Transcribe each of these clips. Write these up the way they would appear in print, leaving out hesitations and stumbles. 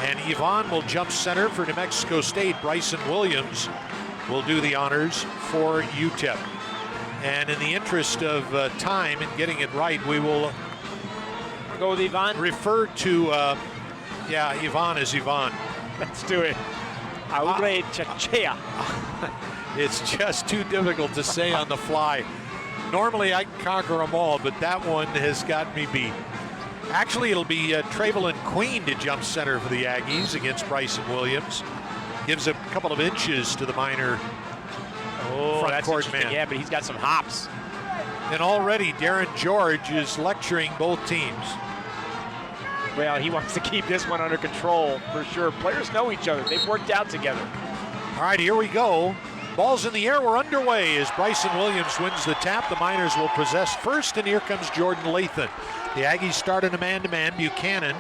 And Yvonne will jump center for New Mexico State. Bryson Williams will do the honors for UTEP. And in the interest of time and getting it right, we will go with Yvonne. Refer to, yeah, Yvonne as Yvonne. Let's do it. Aure Chachea. It's just too difficult to say on the fly. Normally I can conquer them all, but that one has got me beat. Actually, it'll be Trevelyn Queen to jump center for the Aggies against Bryson Williams. Gives a couple of inches to the Miner front court man. Yeah, but he's got some hops. And already Darren George is lecturing both teams. Well, he wants to keep this one under control for sure. Players know each other. They've worked out together. All right, here we go. Ball's in the air. We're underway as Bryson Williams wins the tap. The Miners will possess first, and here comes Jordan Lathan. The Aggies start in a man-to-man. Buchanan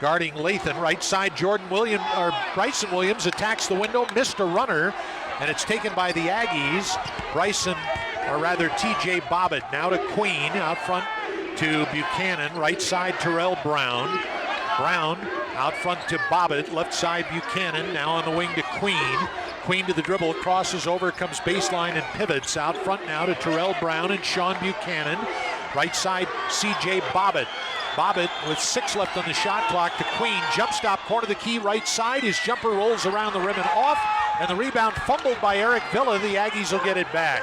guarding Lathan. Right side, Bryson Williams attacks the window, missed a runner, and it's taken by the Aggies. TJ Bobbitt now to Queen, out front to Buchanan. Right side, Terrell Brown. Brown out front to Bobbitt. Left side, Buchanan. Now on the wing to Queen. Queen to the dribble, crosses over, comes baseline and pivots. Out front now to Terrell Brown and Sean Buchanan. Right side, CJ Bobbitt. Bobbitt with 6 left on the shot clock to Queen. Jump stop, corner of the key, right side. His jumper rolls around the rim and off. And the rebound fumbled by Eric Villa. The Aggies will get it back.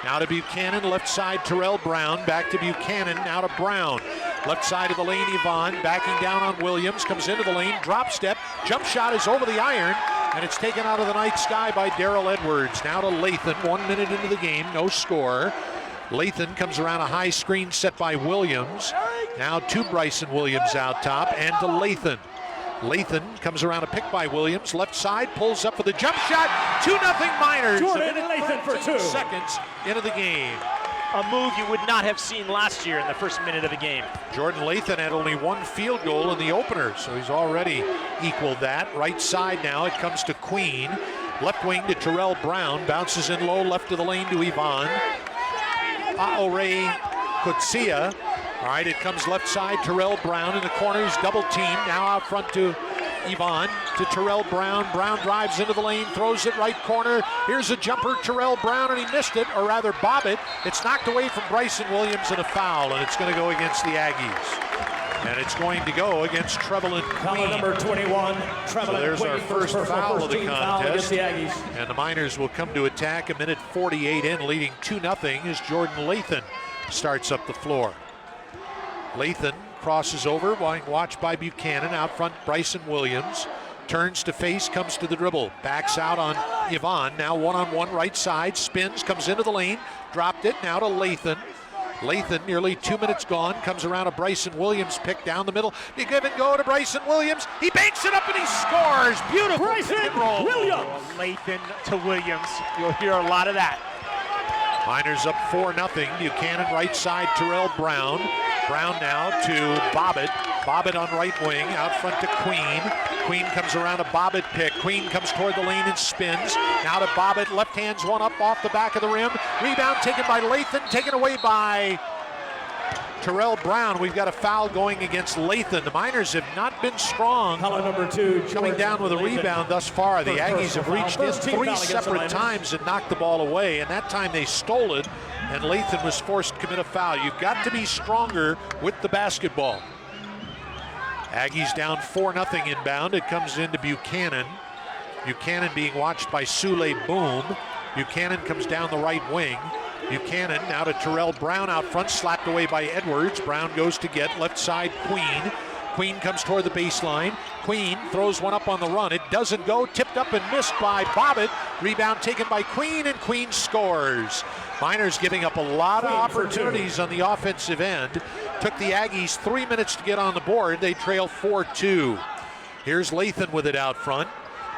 Now to Buchanan, left side, Terrell Brown. Back to Buchanan, now to Brown. Left side of the lane, Yvonne. Backing down on Williams, comes into the lane, drop step. Jump shot is over the iron. And it's taken out of the night sky by Darrell Edwards. Now to Lathan, 1 minute into the game, no score. Lathan comes around a high screen set by Williams. Now to Bryson Williams out top and to Lathan. Lathan comes around a pick by Williams. Left side, pulls up for the jump shot. 2-0 Miners. Jordan Lathan for 2 seconds into the game. A move you would not have seen last year in the first minute of the game. Jordan Lathan had only 1 field goal in the opener, so he's already equaled that. Right side now, it comes to Queen. Left wing to Terrell Brown. Bounces in low, left of the lane to Yvonne. Aore Kutsia. All right, it comes left side, Terrell Brown in the corner. He's double teamed. Now out front to Yvonne, to Terrell Brown. Brown drives into the lane, throws it right corner. Here's a jumper, Terrell Brown, and he missed it, or rather Bobbitt. It's knocked away from Bryson Williams and a foul, and it's going to go against the Aggies. And it's going to go against Trevelyn Queen. Foul number 21, Trevelyn So there's Queen, our first foul of the contest. The Aggies. And the Miners will come to attack a minute 48 in, leading 2-0 as Jordan Lathan starts up the floor. Lathan crosses over, watched by Buchanan. Out front, Bryson Williams. Turns to face, comes to the dribble. Backs out on Yvonne. Now one-on-one right side. Spins, comes into the lane. Dropped it, now to Lathan. Lathan, nearly 2 minutes gone, comes around a Bryson Williams pick down the middle. You give and go to Bryson Williams. He banks it up and he scores. Beautiful Bryson pick and roll. Williams. Lathan to Williams. You'll hear a lot of that. Miners up 4-0. Buchanan right side, Terrell Brown. Brown now to Bobbitt. Bobbitt on right wing, out front to Queen. Queen comes around a Bobbitt pick. Queen comes toward the lane and spins. Now to Bobbitt, left hands one up off the back of the rim. Rebound taken by Lathan, taken away by Terrell Brown. We've got a foul going against Lathan. The Miners have not been strong. Foul number 2, Coming down with a rebound thus far. The Aggies have reached in 3 separate times and knocked the ball away, and that time they stole it, and Lathan was forced to commit a foul. You've got to be stronger with the basketball. Aggies down 4-0 inbound. It comes into Buchanan. Buchanan being watched by Sule Boom. Buchanan comes down the right wing. Buchanan now to Terrell Brown out front, slapped away by Edwards. Brown goes to get left side Queen. Queen comes toward the baseline. Queen throws one up on the run. It doesn't go. Tipped up and missed by Bobbitt. Rebound taken by Queen, and Queen scores. Miners giving up a lot of opportunities on the offensive end. Took the Aggies 3 minutes to get on the board. They trail 4-2. Here's Lathan with it out front.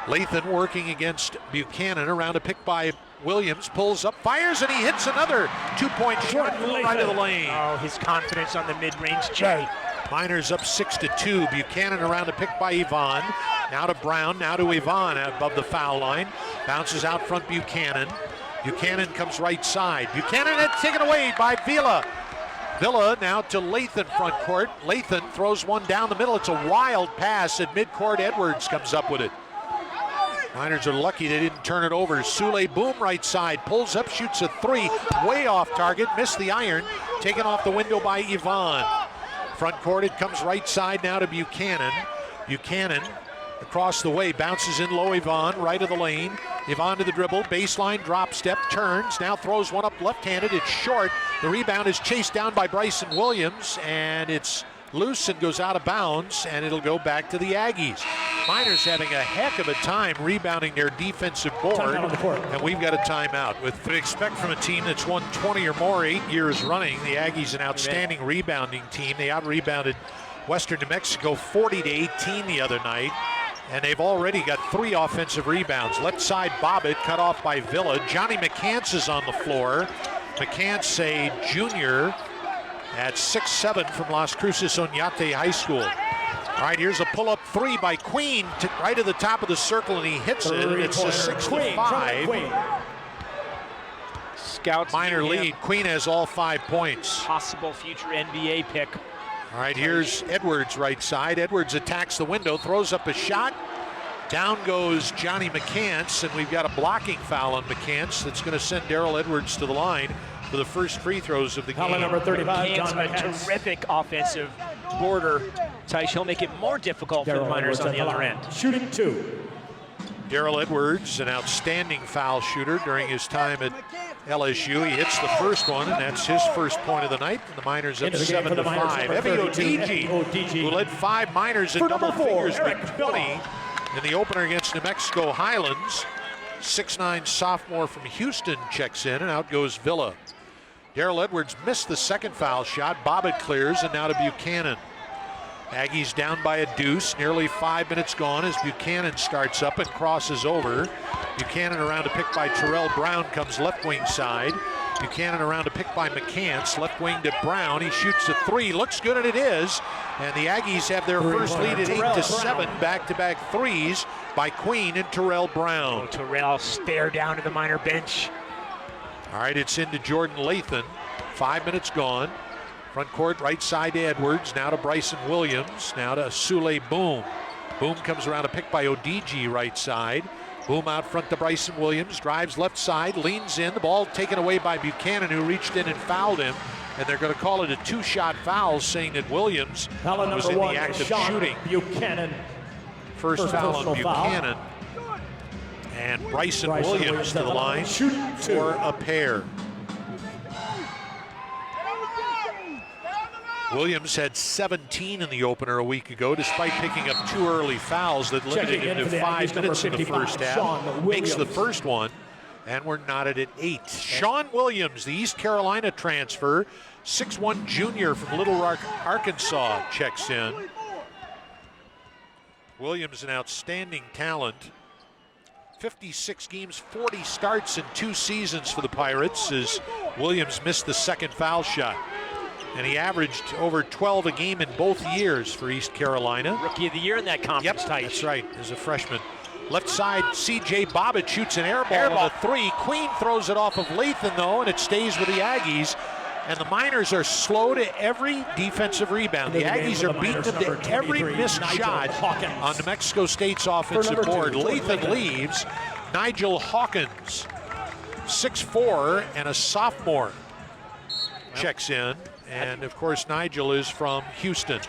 Lathan working against Buchanan around a pick by Williams, pulls up, fires, and he hits another 2-point shot right of the lane. Oh, his confidence on the mid-range, Jay. Miners up 6-2. Buchanan around a pick by Yvonne. Now to Brown, now to Yvonne above the foul line. Bounces out front Buchanan. Buchanan comes right side. Buchanan had taken away by Vila. Villa now to Lathan front court. Lathan throws one down the middle. It's a wild pass at midcourt. Edwards comes up with it. Miners are lucky they didn't turn it over. Sule Boom right side, pulls up, shoots a three, way off target, missed the iron, taken off the window by Yvonne. Front court, it comes right side now to Buchanan. Buchanan across the way, bounces in low Yvonne, right of the lane. Yvonne to the dribble, baseline, drop step, turns, now throws one up left-handed, it's short. The rebound is chased down by Bryson Williams, and it's loose and goes out of bounds, and it'll go back to the Aggies. Miners having a heck of a time rebounding their defensive board, and we've got a timeout. With what we expect from a team that's won 20 or more 8 years running, the Aggies an outstanding rebounding team. They out-rebounded Western New Mexico 40-18 the other night, and they've already got 3 offensive rebounds. Left side Bobbitt cut off by Villa. Johnny McCants is on the floor. McCants, a junior at 6'7" from Las Cruces Oñate High School. All right, here's a pull-up three by Queen to right at the top of the circle, and he hits it, and it's a 6-5. Scouts Miner lead. Queen has all 5 points. Possible future NBA pick. All right, here's Edwards right side. Edwards attacks the window, throws up a shot. Down goes Johnny McCants, and we've got a blocking foul on McCants that's going to send Darrell Edwards to the line for the first free throws of the game. Number 35, John a terrific offensive border. Tish, he'll make it more difficult for the Miners on the other end. Shooting 2. Darrell Edwards, an outstanding foul shooter during his time at LSU. He hits the first one, and that's his first point of the night. And the Miners up 7-5. Evi Odigi, who led 5 Miners in double figures with 20 in the opener against New Mexico Highlands. 6'9" sophomore from Houston checks in, and out goes Villa. Darrell Edwards missed the second foul shot. Bobbitt clears, and now to Buchanan. Aggies down by a deuce, nearly 5 minutes gone as Buchanan starts up and crosses over. Buchanan around to pick by Terrell Brown, comes left wing side. Buchanan around to pick by McCants, left wing to Brown. He shoots a three, looks good, and it is. And the Aggies have their first lead at 8-7, back-to-back threes by Queen and Terrell Brown. Oh, Terrell stare down to the Miner bench. All right, it's into Jordan Lathan. 5 minutes gone. Front court, right side to Edwards. Now to Bryson Williams. Now to Sule Boom. Boom comes around a pick by Odigi right side. Boom out front to Bryson Williams. Drives left side, leans in. The ball taken away by Buchanan, who reached in and fouled him. And they're going to call it a 2-shot foul, saying that Williams was in the act of shooting. Buchanan. First foul on Buchanan. And Bryson Williams to the line for a pair. Williams had 17 in the opener a week ago, despite picking up 2 early fouls that limited him to 5 minutes in the first half. Makes the first one, and we're knotted at 8. Sean Williams, the East Carolina transfer, 6'1" junior from Little Rock, Arkansas, checks in. Williams, an outstanding talent. 56 games, 40 starts in 2 seasons for the Pirates as Williams missed the second foul shot. And he averaged over 12 a game in both years for East Carolina. Rookie of the year in that conference. Yep, Tight. that's right, as a freshman. Left side, C.J. Bobbitt shoots an air ball on a three. Queen throws it off of Lathan, though, and it stays with the Aggies. And the Miners are slow to every defensive rebound. The Aggies are beaten to every missed shot on New Mexico State's offensive board. Lathan leaves. Nigel Hawkins, 6'4" and a sophomore, checks in. And, of course, Nigel is from Houston.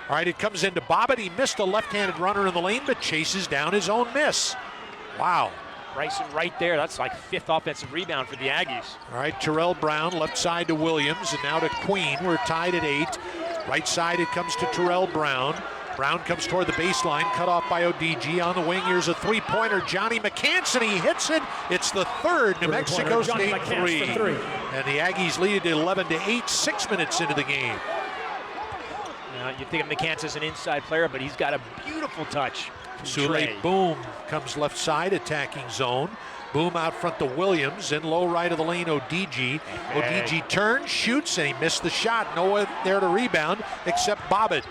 All right, it comes into Bobbitt. He missed a left-handed runner in the lane, but chases down his own miss. Wow. Bryson right there. That's like 5th offensive rebound for the Aggies. All right, Terrell Brown, left side to Williams, and now to Queen. We're tied at 8. Right side, it comes to Terrell Brown. Brown comes toward the baseline, cut off by Odigi. On the wing, here's a three-pointer. Johnny McCants, and he hits it. It's the third New Mexico State three. And the Aggies lead it 11-8, 6 minutes into the game. You think of McCants as an inside player, but he's got a beautiful touch. Sule Boom comes left side, attacking zone. Boom out front to Williams, in low right of the lane, Odigi. Odigi turns, shoots, and he missed the shot. No one there to rebound except Bobbitt.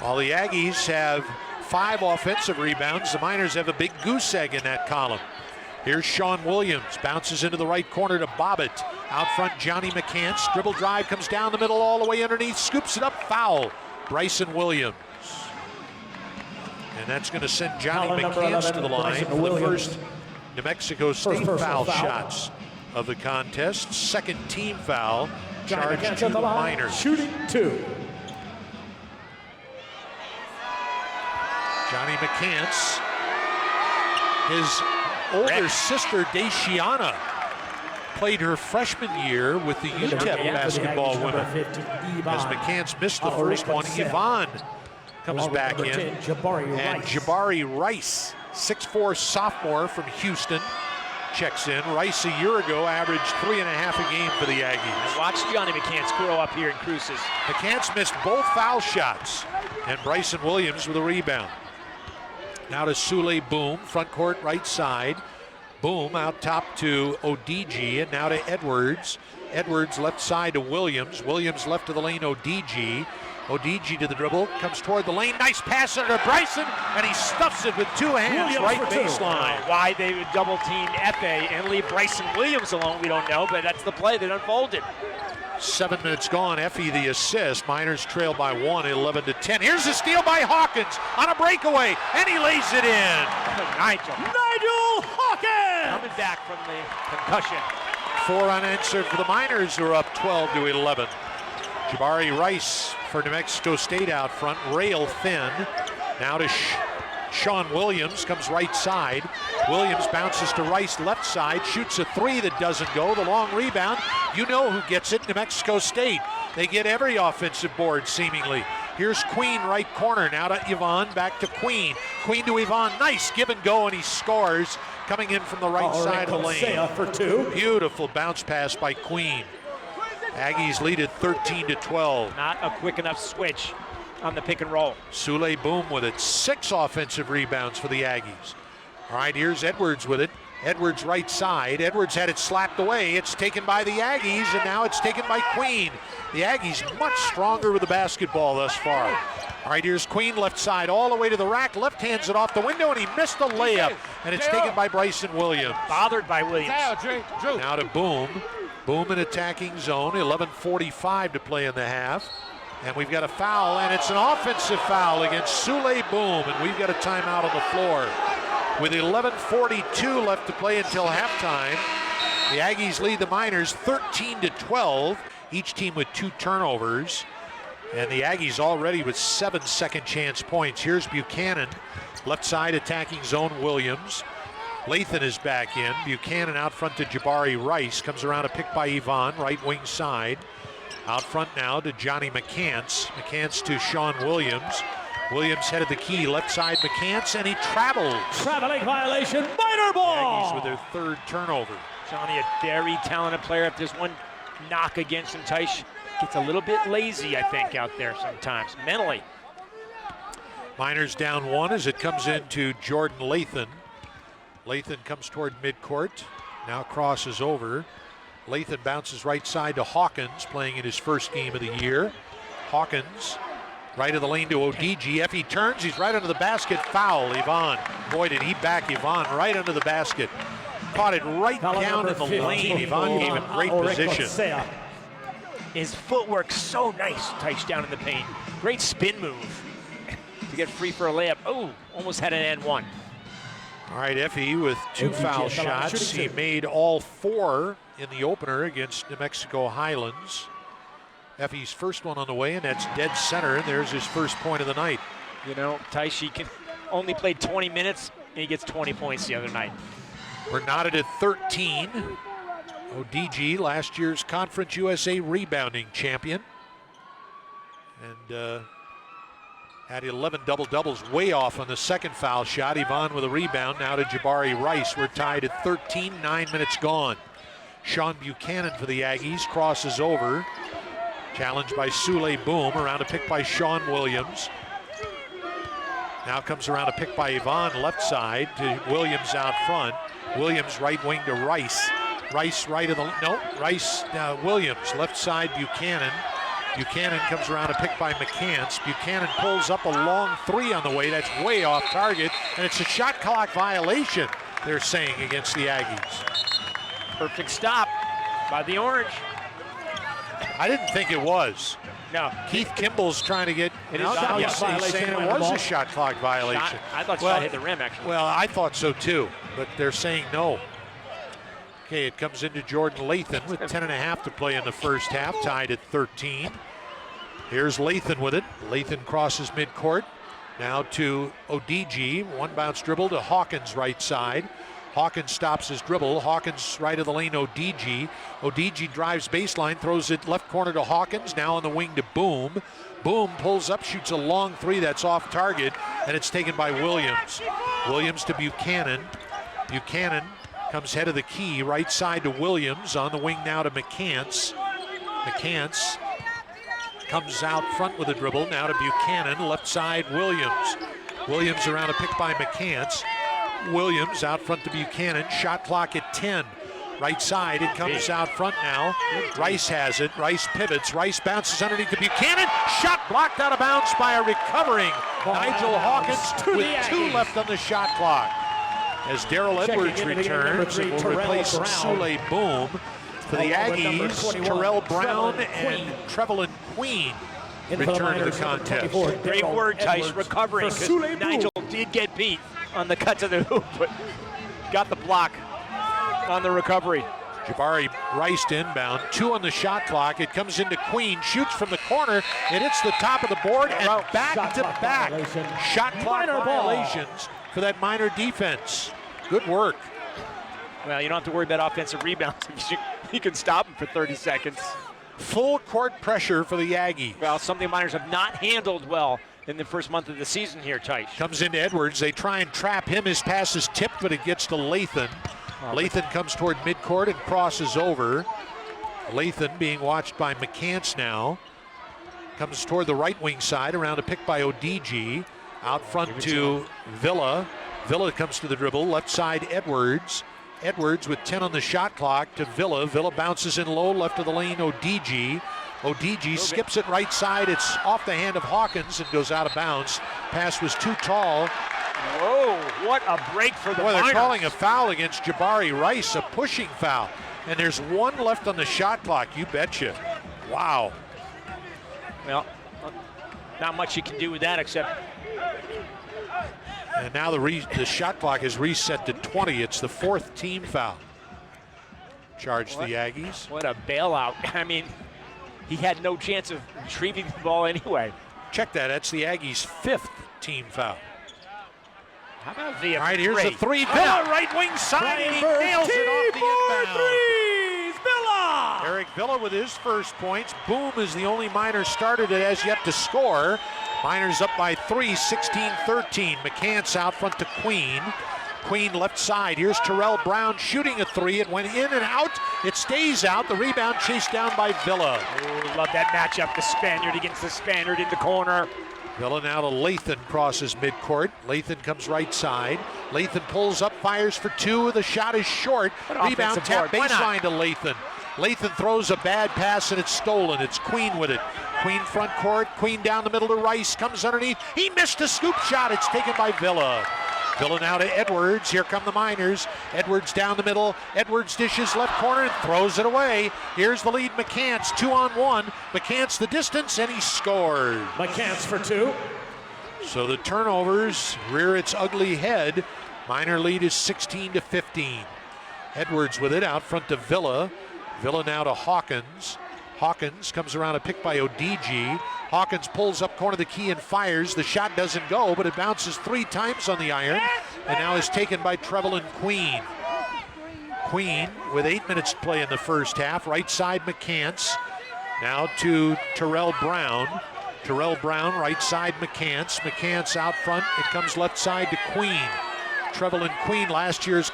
While the Aggies have 5 offensive rebounds, the Miners have a big goose egg in that column. Here's Sean Williams, bounces into the right corner to Bobbitt. Out front, Johnny McCants. Dribble drive comes down the middle all the way underneath, scoops it up, foul. Bryson Williams. And that's going to send Johnny McCants to the line for the first New Mexico State foul shots of the contest. Second team foul, charged to the Miners. Shooting 2. Johnny McCants, his older sister, Daciana, played her freshman year with the UTEP basketball women. As McCants missed the first one, Yvonne comes back in. And Jabari Rice, 6'4" sophomore from Houston, checks in. Rice a year ago averaged 3.5 a game for the Aggies. Watch Johnny McCants grow up here in Cruces. McCants missed both foul shots, and Bryson Williams with a rebound. Now to Sule Boom, front court right side. Boom out top to ODG, and now to Edwards. Edwards left side to Williams. Williams left of the lane, ODG. ODG to the dribble, comes toward the lane. Nice pass under Bryson, and he stuffs it with 2 hands, Williams right for 2. baseline. Why they would double team Efe and leave Bryson Williams alone, we don't know, but that's the play that unfolded. 7 minutes gone, Effie the assist. Miners trail by 1, 11-10. Here's a steal by Hawkins on a breakaway, and he lays it in. Nigel Hawkins! Coming back from the concussion. 4 unanswered for the Miners, who are up 12-11. Jabari Rice for New Mexico State out front, rail thin. Now to Sean Williams, comes right side. Williams bounces to Rice left side, shoots a 3 that doesn't go. The long rebound, you know who gets it, New Mexico State. They get every offensive board seemingly. Here's Queen right corner, now to Yvonne, back to Queen. Queen to Yvonne, nice give and go, and he scores coming in from the right side of the lane. For 2. Beautiful bounce pass by Queen. Aggies lead at 13-12. Not a quick enough switch on the pick and roll. Sule Boom with it. 6 offensive rebounds for the Aggies. All right, here's Edwards with it. Edwards right side. Edwards had it slapped away. It's taken by the Aggies, and now it's taken by Queen. The Aggies much stronger with the basketball thus far. All right, here's Queen left side all the way to the rack. Left hands it off the window, and he missed the layup. And it's taken by Bryson Williams. Bothered by Williams. Now to Boom. Boom in attacking zone. 11:45 to play in the half. And we've got a foul, and it's an offensive foul against Sule Boom, and we've got a timeout on the floor. With 11:42 left to play until halftime, the Aggies lead the Miners 13-12, each team with 2 turnovers. And the Aggies already with 7 second chance points. Here's Buchanan, left side attacking zone Williams. Lathan is back in. Buchanan out front to Jabari Rice. Comes around a pick by Yvonne, right wing side. Out front now to Johnny McCants. McCants to Sean Williams. Williams headed the key, left side McCants, and he travels. Traveling violation, Miner ball! Aggies with their 3rd turnover. Johnny, a very talented player. If there's one knock against him, Teish gets a little bit lazy, I think, out there sometimes, mentally. Miners down 1 as it comes into Jordan Lathan. Lathan comes toward midcourt, now crosses over. Lathan bounces right side to Hawkins, playing in his first game of the year. Hawkins, right of the lane to ODG. Effie turns, he's right under the basket, foul, Yvonne. Boy, did he back Yvonne right under the basket. Caught it right down in the lane. Yvonne gave him great position. His footwork so nice, Teish down in the paint. Great spin move to get free for a layup. Oh, almost had an and 1. All right, Effie with 2 foul shots. He made all 4 in the opener against New Mexico Highlands. Effie's first one on the way, and that's dead center, and there's his first point of the night. You know, Teish only played 20 minutes, and he gets 20 points the other night. We're knotted at 13. ODG, last year's Conference USA rebounding champion. And had 11 double-doubles, way off on the second foul shot. Yvonne with a rebound, now to Jabari Rice. We're tied at 13, 9 minutes gone. Sean Buchanan for the Aggies, crosses over. Challenged by Sule Boom, around a pick by Sean Williams. Now comes around a pick by Yvonne, left side to Williams out front. Williams right wing to Rice. Rice right of the, no, Rice, Williams, left side Buchanan. Buchanan comes around a pick by McCants. Buchanan pulls up a long 3 on the way. That's way off target, and it's a shot clock violation. they're saying, against the Aggies. Perfect stop by the Orange. I didn't think it was. No. Keith Kimball's trying to get It is now shot he's clock saying violation, it minor was ball. a shot clock violation. I thought shot hit the rim, actually. Well, I thought so too, but they're saying no. Okay, it comes into Jordan Lathan with 10.5 to play in the first half, tied at 13. Here's Lathan with it. Lathan crosses midcourt. Now to Odigi, one bounce dribble to Hawkins right side. Hawkins stops his dribble. Hawkins right of the lane, Odigi. Odigi drives baseline, throws it left corner to Hawkins. Now on the wing to Boom. Boom pulls up, shoots a long three that's off target, and it's taken by Williams. Williams to Buchanan. Buchanan comes head of the key, right side to Williams. On the wing now to McCants. McCants comes out front with a dribble. Now to Buchanan, left side Williams. Williams around a pick by McCants. Williams out front to Buchanan. Shot clock at 10. Right side, it comes out front now. Rice has it. Rice pivots. Rice bounces underneath to Buchanan. Shot blocked out of bounds by a recovering Nigel Hawkins with 2 left on the shot clock. As Darrell Edwards returns and will replace Sule Boom. For the Aggies, Terrell Brown and Trevelyan Queen return to the contest. Great word, Tice, recovering, because Nigel did get beat on the cut to the hoop, but got the block on the recovery. Jabari Rice to inbound, 2 on the shot clock. It comes into Queen, shoots from the corner. It hits the top of the board and back-to-back shot clock violations for that Miner defense. Good work. Well, you don't have to worry about offensive rebounds. You can stop them for 30 seconds. Full court pressure for the Aggies. Well, something Miners have not handled well in the first month of the season here, Tice. Comes into Edwards. They try and trap him. His pass is tipped, but it gets to Lathan. Lathan comes toward midcourt and crosses over. Lathan being watched by McCants now. Comes toward the right wing side, around a pick by Odigi. Out front to Villa. Villa comes to the dribble. Left side, Edwards. Edwards with 10 on the shot clock to Villa. Villa bounces in low, left of the lane, Odigi. Odigi skips it right side. It's off the hand of Hawkins and goes out of bounds. Pass was too tall. Whoa, what a break for the Miners. They're calling a foul against Jabari Rice, a pushing foul. And there's 1 left on the shot clock, you betcha. Wow. Well, not much you can do with that except... And now the shot clock is reset to 20. It's the 4th team foul. Charge the Aggies. What a bailout. I mean, he had no chance of retrieving the ball anyway. Check that. That's the Aggies' 5th team foul. How about Villa? All right, here's the 3. Villa, right wing side, and he nails it off the inbound. Villa! Eric Villa with his first points. Boom is the only Miner starter that has yet to score. Miners up by 3, 16-13. McCants out front to Queen. Queen left side. Here's Terrell Brown shooting a 3. It went in and out. It stays out. The rebound chased down by Villa. Ooh, love that matchup. The Spaniard against the Spaniard in the corner. Villa now to Lathan, crosses midcourt. Lathan comes right side. Lathan pulls up, fires for 2. The shot is short. Rebound tap baseline to Lathan. Lathan throws a bad pass and it's stolen. It's Queen with it. Queen front court. Queen down the middle to Rice. Comes underneath. He missed a scoop shot. It's taken by Villa. Villa now to Edwards. Here come the Miners. Edwards down the middle. Edwards dishes left corner and throws it away. Here's the lead, McCants, 2-on-1. McCants the distance, and he scores. McCants for 2. So the turnovers rear its ugly head. Miner lead is 16-15. Edwards with it out front to Villa. Villa now to Hawkins. Hawkins comes around a pick by Odigi. Hawkins pulls up corner of the key and fires. The shot doesn't go, but it bounces 3 times on the iron, and now is taken by Trevelyan Queen. Queen with 8 minutes to play in the first half. Right side, McCants. Now to Terrell Brown. Terrell Brown, right side, McCants. McCants out front. It comes left side to Queen. Trevelyan Queen, last year's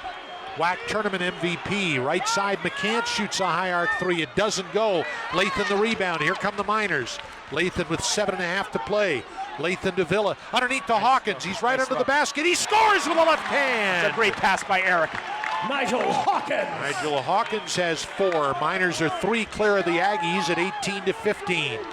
WAC tournament MVP. Right side, McCants shoots a high arc 3. It doesn't go. Lathan the rebound. Here come the Miners. Lathan with 7.5 to play. Lathan to Villa. Underneath to Hawkins. He's right under the basket. He scores with a left hand. It's a great pass by Eric. Nigel Hawkins. Nigel Hawkins has 4. Miners are 3 clear of the Aggies at 18-15.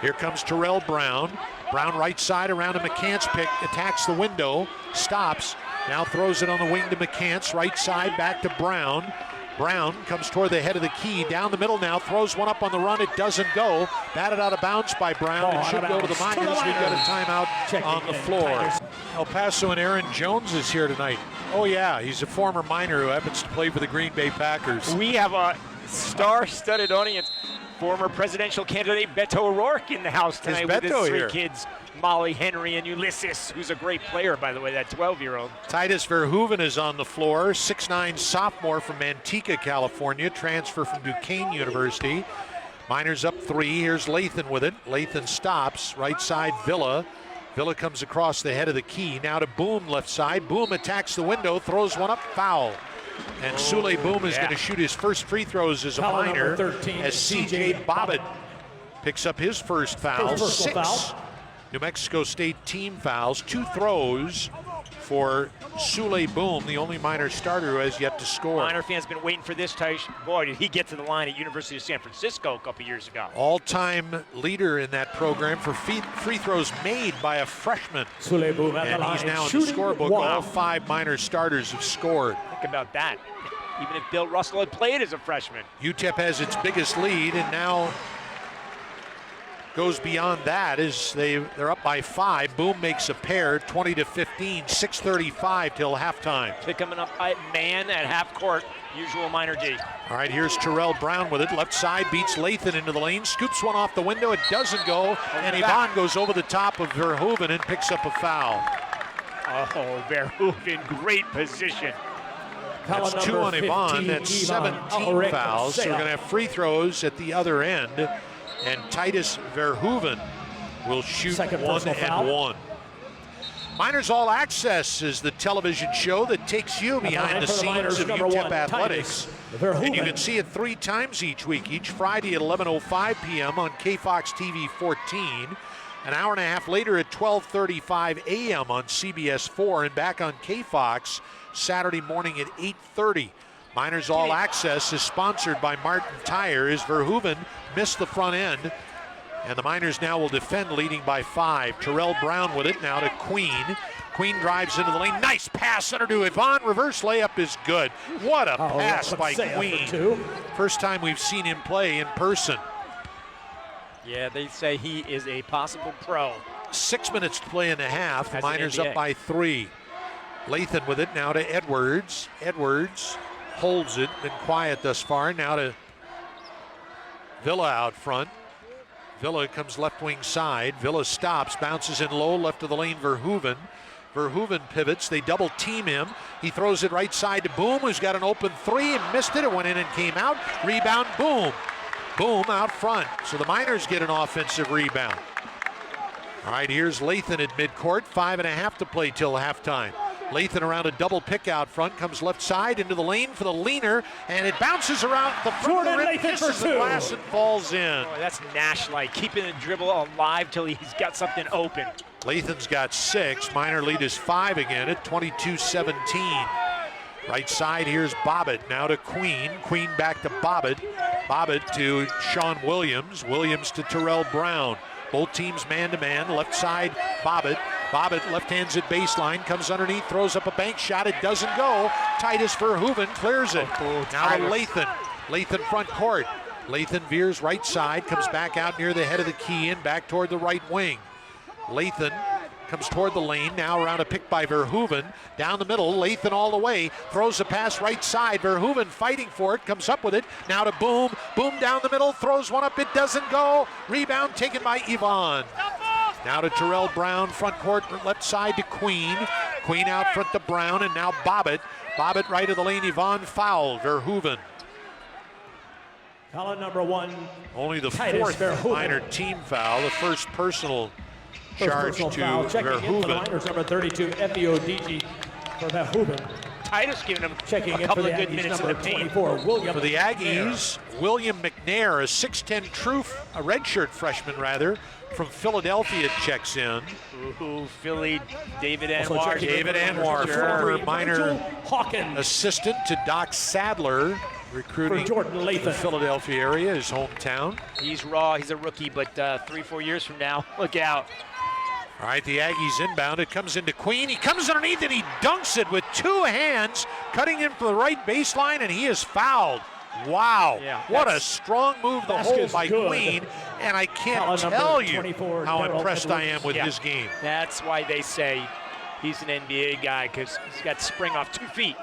Here comes Terrell Brown. Brown right side around a McCants pick. Attacks the window. Stops. Now throws it on the wing to McCants, right side, back to Brown. Brown comes toward the head of the key, down the middle now, throws one up on the run, it doesn't go. Batted out of bounds by Brown, it should go to the Miners. We've got a timeout on the floor. El Paso and Aaron Jones is here tonight. Oh yeah, he's a former Miner who happens to play for the Green Bay Packers. We have a star-studded audience. Former presidential candidate Beto O'Rourke in the house tonight with his three kids, Molly, Henry, and Ulysses, who's a great player, by the way, that 12-year-old. Titus Verhoeven is on the floor, 6'9" sophomore from Manteca, California, transfer from Duquesne University. Miners up 3, here's Lathan with it. Lathan stops, right side Villa. Villa comes across the head of the key, now to Boom left side. Boom attacks the window, throws one up, foul. And Sule Boom is going to shoot his first free throws as a Miner, 13, as C.J. Bobbitt picks up his first foul. 6 New Mexico State team fouls, 2 throws for Sule Boom, the only Miner starter who has yet to score. Miner fans been waiting for this, Tish. Boy, did he get to the line at University of San Francisco a couple years ago. All-time leader in that program for free throws made by a freshman. Sule Boom at and the line. He's now in the scorebook. All 5 Miner starters have scored. Think about that. Even if Bill Russell had played as a freshman. UTEP has its biggest lead and now goes beyond that as they're up by 5. Boom makes a pair, 20-15, 6:35 till halftime. They're coming up by man at half court, usual Miner D. All right, here's Terrell Brown with it. Left side beats Lathan into the lane, scoops one off the window, it doesn't go, and Yvonne goes over the top of Verhoeven and picks up a foul. Oh, Verhoeven, great position. That's 2 on Yvonne, that's 17 fouls, so we're going to have free throws at the other end. And Titus Verhoeven will shoot 1 and 1. Miners All Access is the television show that takes you behind the scenes of UTEP athletics. And you can see it 3 times each week, each Friday at 11:05 p.m. on KFOX TV 14, an hour and a half later at 12:35 a.m. on CBS 4, and back on KFOX Saturday morning at 8:30. Miners All Access is sponsored by Martin Tire as Verhoeven missed the front end. And the Miners now will defend, leading by 5. Terrell Brown with it now to Queen. Queen drives into the lane. Nice pass under to Yvonne. Reverse layup is good. What a pass by Queen. First time we've seen him play in person. Yeah, they say he is a possible pro. 6 minutes to play in the half. The Miners up by 3. Lathan with it now to Edwards. Edwards holds it, been quiet thus far. Now to Villa out front. Villa comes left wing side. Villa stops, bounces in low, left of the lane, Verhoeven. Verhoeven pivots, they double team him. He throws it right side to Boom, who's got an open 3 and missed it. It went in and came out. Rebound, Boom. Boom out front. So the Miners get an offensive rebound. All right, here's Lathan at midcourt. 5.5 to play till halftime. Lathan around a double pick out front, comes left side into the lane for the leaner, and it bounces around the front of the rim, kisses the glass and falls in. Oh, that's Nash-like, keeping the dribble alive till he's got something open. Lathan's got 6. Miner lead is 5 again at 22-17. Right side, here's Bobbitt, now to Queen. Queen back to Bobbitt. Bobbitt to Sean Williams. Williams to Terrell Brown. Both teams man-to-man. Left side, Bobbitt. Bobbitt left hands at baseline, comes underneath, throws up a bank shot. It doesn't go. Titus Verhoeven clears it. Now to Lathan. Lathan front court. Lathan veers right side, comes back out near the head of the key and back toward the right wing. Lathan comes toward the lane, now around a pick by Verhoeven. Down the middle, Lathan all the way, throws a pass right side. Verhoeven fighting for it, comes up with it. Now to Boom. Boom down the middle, throws one up, it doesn't go. Rebound taken by Yvonne. Now to Terrell Brown, front court, left side to Queen. Queen out front to Brown, and now Bobbitt. Bobbitt right of the lane, Yvonne fouled. Verhoeven. Foul number 1. Only the 4th Miner team foul, the first personal charge to Verhoeven. Miners number 32, FEODG for Verhoeven. Titus giving him checking a couple of good minutes in the paint. For the Aggies, William McNair, a 6'10" true, a redshirt freshman rather, from Philadelphia checks in. Ooh, Philly, David Anwar. David Anwar, former Miner assistant to Doc Sadler, recruiting the Philadelphia area, his hometown. He's raw, he's a rookie, but 3-4 years from now, look out. All right, the Aggies inbound. It comes into Queen. He comes underneath and he dunks it with two hands, cutting him for the right baseline, and he is fouled. Wow, yeah, what a strong move the hole by good. Queen, and I can't tell you how impressed I am with this game. That's why they say he's an NBA guy, because he's got spring off 2 feet.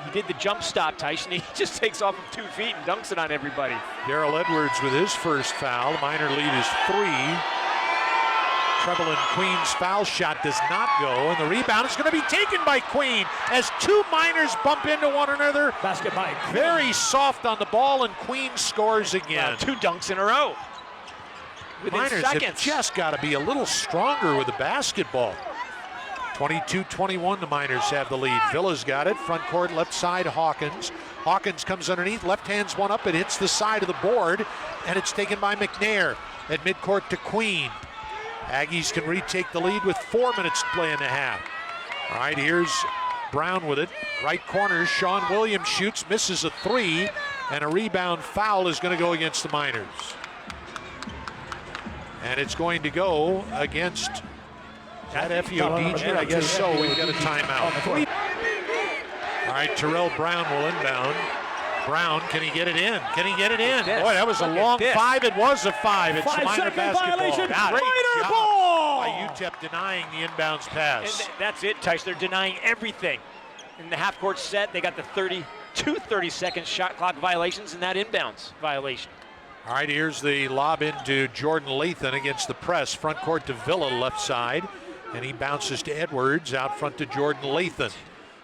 He did the jump stop, Tyson. He just takes off of 2 feet and dunks it on everybody. Darrell Edwards with his first foul. The Miner lead is 3. Treble and Queen's foul shot does not go, and the rebound is going to be taken by Queen as two Miners bump into one another. Basket by Queen. Very soft on the ball, and Queen scores again. Wow, 2 dunks in a row. Within Miners seconds. have just got to be a little stronger with the basketball. 22-21, the Miners have the lead. Villa's got it, front court, left side, Hawkins. Hawkins comes underneath, left hand's one up, it hits the side of the board, and it's taken by McNair at midcourt to Queen. Aggies can retake the lead with 4 minutes to play in the half. All right, here's Brown with it. Right corner, Sean Williams shoots, misses a 3, and a rebound foul is going to go against the Miners. And it's going to go against that FEODG, I guess so. We've got a timeout. All right, Terrell Brown will inbound. Brown, can he get it in? Can he get it in? Boy, that was a long 5. It was a 5. It's Miner basketball. Violation. Great Miner job ball. by UTEP denying the inbounds pass. And that's it, Tyson. They're denying everything. In the half-court set, they got the 30-second shot clock violations and that inbounds violation. All right, here's the lob into Jordan Lathan against the press. Front court to Villa, left side. And he bounces to Edwards, out front to Jordan Lathan.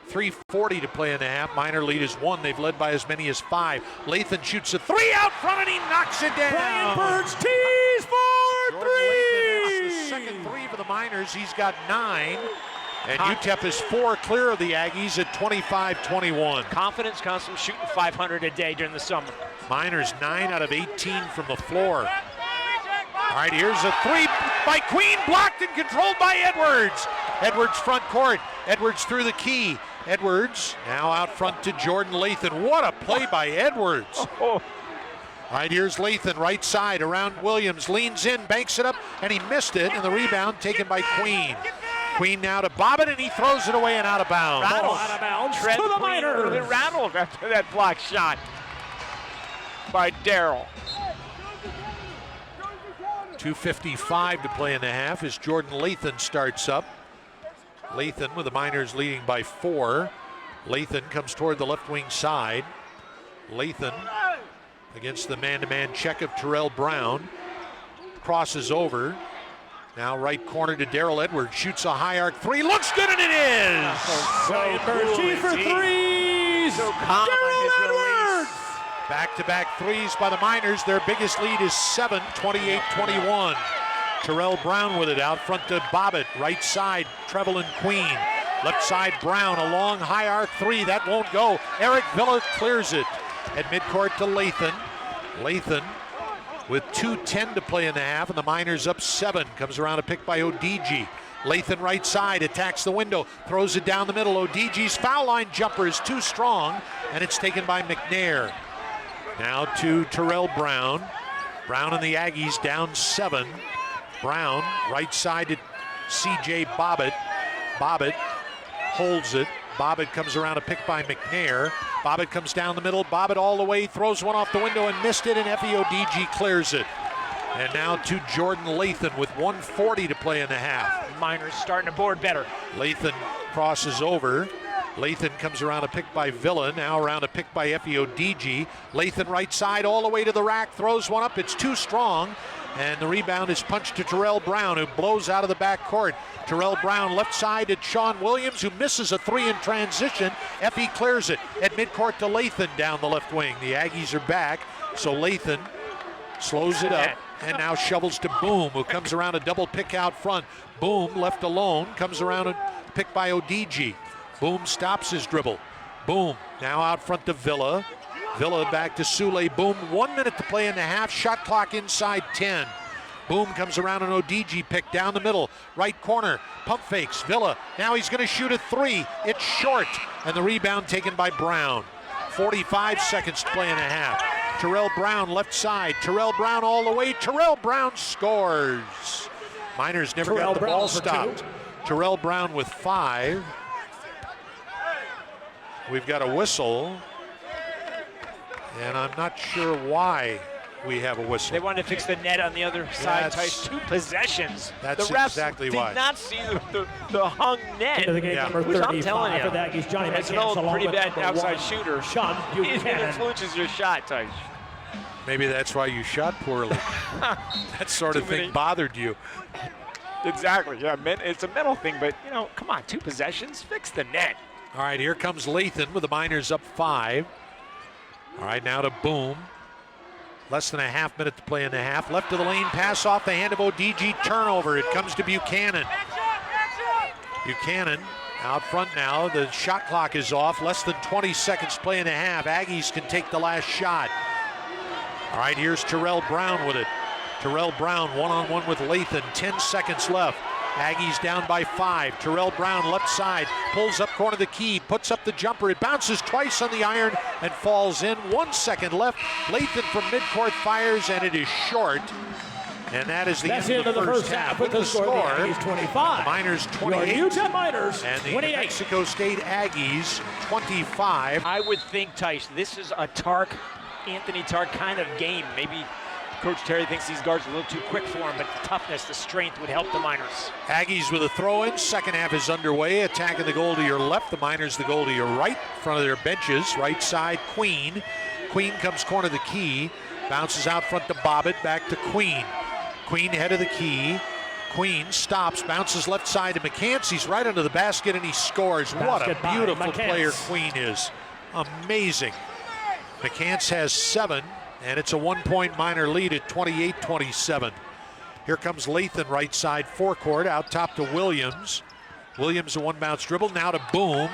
3:40 to play in the half. Miner lead is 1. They've led by as many as 5. Lathan shoots a 3 out front and he knocks it down. Brian Burns tees for Jordan 3. Lathan hits the second 3 for the Miners. He's got 9. And UTEP is 4 clear of the Aggies at 25-21. Confidence comes from shooting 500 a day during the summer. Miners 9 out of 18 from the floor. All right, here's a 3 by Queen, blocked and controlled by Edwards. Edwards front court. Edwards through the key. Edwards now out front to Jordan Lathan. What a play by Edwards. All right, here's Lathan, right side around Williams. Leans in, banks it up, and he missed it. And the rebound taken by Queen. Queen now to Bobbitt, and he throws it away and out of bounds. Rattled. Out of bounds Tread to the Queen Miners. really rattled after that block shot by Darrell. 2:55 to play in the half as Jordan Lathan starts up. Lathan with the Miners leading by 4. Lathan comes toward the left wing side. Lathan against the man-to-man check of Terrell Brown. Crosses over. Now right corner to Darrell Edwards. Shoots a high arc 3. Looks good, and it is! Brian Burns tees for 3. So calm on his release. Back-to-back 3s by the Miners. Their biggest lead is 7, 28-21. Terrell Brown with it out front to Bobbitt. Right side, Treble and Queen. Left side, Brown. A long high arc 3. That won't go. Eric Villa clears it. At midcourt to Lathan. Lathan with 2:10 to play in the half, and the Miners up 7. Comes around a pick by Odigi. Lathan right side, attacks the window, throws it down the middle. Odigi's foul line jumper is too strong, and it's taken by McNair. Now to Terrell Brown. Brown and the Aggies down 7. Brown, right side to C.J. Bobbitt. Bobbitt holds it. Bobbitt comes around a pick by McNair. Bobbitt comes down the middle. Bobbitt all the way, throws one off the window and missed it, and FEODG clears it. And now to Jordan Lathan with 1:40 to play in the half. Miners starting to board better. Lathan crosses over. Lathan comes around a pick by Villa, now around a pick by FEODG. Lathan right side all the way to the rack, throws one up, it's too strong, and the rebound is punched to Terrell Brown, who blows out of the back court. Terrell Brown left side to Sean Williams, who misses a 3 in transition. FE clears it at midcourt to Lathan down the left wing. The Aggies are back, so Lathan slows it up and now shovels to Boom, who comes around a double pick out front. Boom left alone, comes around a pick by Odigi. Boom stops his dribble. Boom now out front to Villa. Villa back to Sule. Boom, 1 minute to play in the half. Shot clock inside 10. Boom comes around an Odigi pick down the middle. Right corner, pump fakes. Villa, now he's going to shoot a 3. It's short, and the rebound taken by Brown. 45 seconds to play in the half. Terrell Brown left side. Terrell Brown all the way. Terrell Brown scores. Miners never got the ball stopped. Terrell Brown with 5. We've got a whistle, and I'm not sure why we have a whistle. They wanted to fix the net on the other side. 2 possessions. That's the refs exactly why. did not see the hung net. Into the game, number 35. I'm telling you, for that is Johnny that's an McCants, old pretty bad outside 1, shooter. Sean It Buchanan. influences your shot, Tice. Maybe that's why you shot poorly. That sort of thing bothered you. Exactly, yeah, it's a mental thing, but, you know, come on, 2 possessions, fix the net. All right, here comes Lathan with the Miners up 5. All right, now to Boom. Less than a half minute to play in the half. Left of the lane, pass off the hand of ODG, turnover. It comes to Buchanan. Buchanan out front now. The shot clock is off. Less than 20 seconds to play in the half. Aggies can take the last shot. All right, here's Terrell Brown with it. Terrell Brown one-on-one with Lathan. 10 seconds left. Aggies down by 5. Terrell Brown left side, pulls up corner of the key, puts up the jumper. It bounces twice on the iron and falls in. 1 second left. Lathan from midcourt fires, and it is short. And that is the end of the first half. With the score, the Aggies 25. The Miners 28. Your UTEP Miners and the 28. New Mexico State Aggies 25. I would think, Tice, this is a Anthony Tark kind of game. Maybe Coach Terry thinks these guards are a little too quick for him, but the toughness, the strength would help the Miners. Aggies with a throw-in. Second half is underway. Attacking the goal to your left. The Miners the goal to your right. In front of their benches. Right side, Queen. Queen comes corner of the key. Bounces out front to Bobbitt. Back to Queen. Queen head of the key. Queen stops. Bounces left side to McCants. He's right under the basket, and he scores. What a beautiful player Queen is. Amazing. McCants has 7. And it's a 1-point Miner lead at 28-27. Here comes Lathan right side forecourt, out top to Williams. Williams a 1-bounce dribble, now to Boom.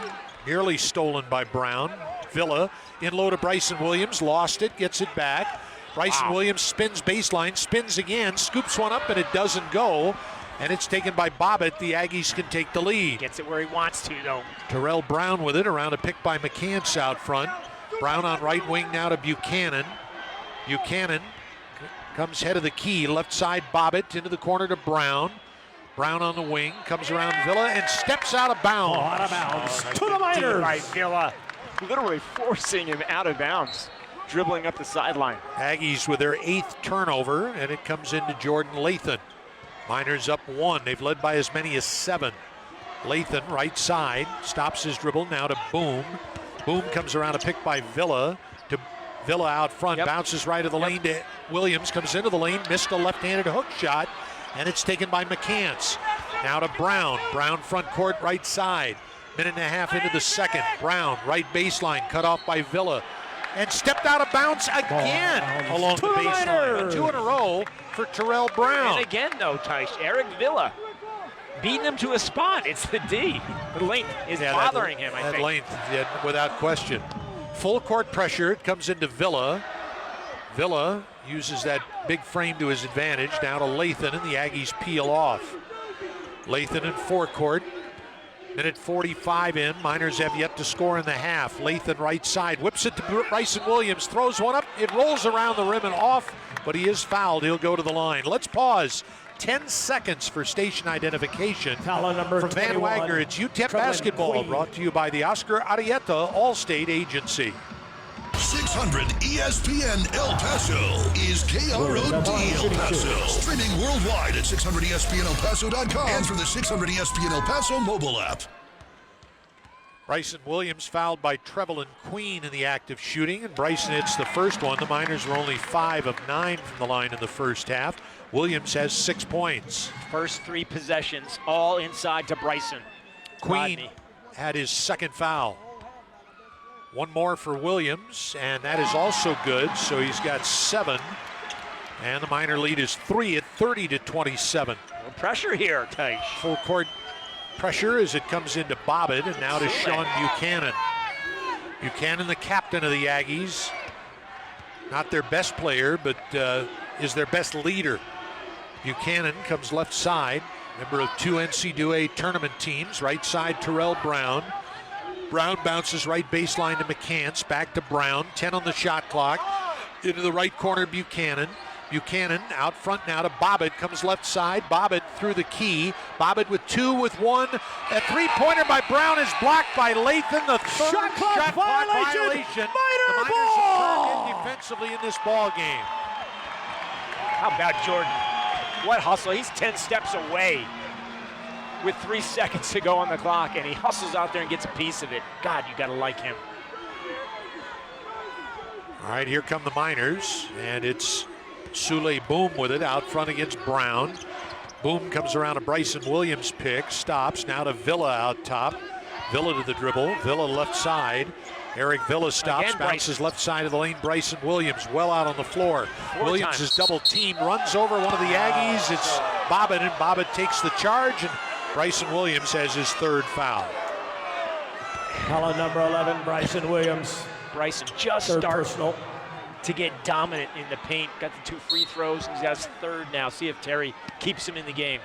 Nearly stolen by Brown. Villa in low to Bryson Williams, lost it, gets it back. Bryson Williams spins baseline, spins again, scoops one up, and it doesn't go. And it's taken by Bobbitt. The Aggies can take the lead. Gets it where he wants to, though. Terrell Brown with it, around a pick by McCants out front. Brown on right wing now to Buchanan. Buchanan comes head of the key, left side Bobbitt into the corner to Brown. Brown on the wing, comes around Villa and steps out of bounds. Out of bounds to the Miners. By Villa, literally forcing him out of bounds, dribbling up the sideline. Aggies with their 8th turnover, and it comes into Jordan Lathan. Miners up 1. They've led by as many as 7. Lathan, right side, stops his dribble now to Boom. Boom comes around a pick by Villa. Villa out front, bounces right of the lane to Williams, comes into the lane, missed a left-handed hook shot, and it's taken by McCants. Now to Brown. Brown front court, right side. Minute and a half into the second. Brown, right baseline, cut off by Villa. And stepped out of bounds again along the baseline. 2 in a row for Terrell Brown. And again, though, Tice, Eric Villa beating him to a spot. It's the D. The length is bothering him, I think. That length, without question. Full court pressure, it comes into Villa. Villa uses that big frame to his advantage. Now to Lathan, and the Aggies peel off. Lathan in forecourt. Minute 45 in. Miners have yet to score in the half. Lathan right side, whips it to Bryson Williams, throws one up. It rolls around the rim and off, but he is fouled. He'll go to the line. Let's pause. 10 seconds for station identification. From Van Wagner, it's UTEP Basketball, brought to you by the Oscar Arieta Allstate Agency. 600 ESPN El Paso is KROD El Paso. Streaming worldwide at 600ESPNElPaso.com and through the 600 ESPN El Paso mobile app. Bryson Williams fouled by Trevelyan Queen in the act of shooting, and Bryson hits the first one. The Miners were only 5 of 9 from the line in the first half. Williams has 6 points. First 3 possessions, all inside to Bryson. Queen had his 2nd foul. 1 more for Williams, and that is also good, so he's got 7. And the Miner lead is 3 at 30-27. No pressure here, Tice. Full court pressure as it comes into Bobbitt, and now to Sean Buchanan. Buchanan, the captain of the Aggies. Not their best player, but is their best leader. Buchanan comes left side, member of 2 NCAA tournament teams. Right side, Terrell Brown. Brown bounces right baseline to McCants, back to Brown. 10 on the shot clock. Into the right corner, Buchanan. Buchanan out front now to Bobbitt, comes left side. Bobbitt through the key. Bobbitt with 2 with 1. A three-pointer by Brown is blocked by Lathan. The third Shot clock violation. The Miner Miners ball. have turned in defensively in this ball game. How about Jordan? What hustle? He's 10 steps away with 3 seconds to go on the clock, and he hustles out there and gets a piece of it. God, you got to like him. All right, here come the Miners, and it's Sule Boom with it out front against Brown. Boom comes around a Bryson Williams pick, stops, now to Villa out top. Villa to the dribble, Villa left side. Eric Villa stops, again, bounces left side of the lane. Bryson Williams well out on the floor. Williams is double teamed, runs over one of the Aggies. It's Bobbitt, and Bobbitt takes the charge, and Bryson Williams has his 3rd foul. Foul on number 11, Bryson Williams. Bryson just Third starts personal. to get dominant in the paint. Got the 2 free throws, and he's got his 3rd now. See if Terry keeps him in the game.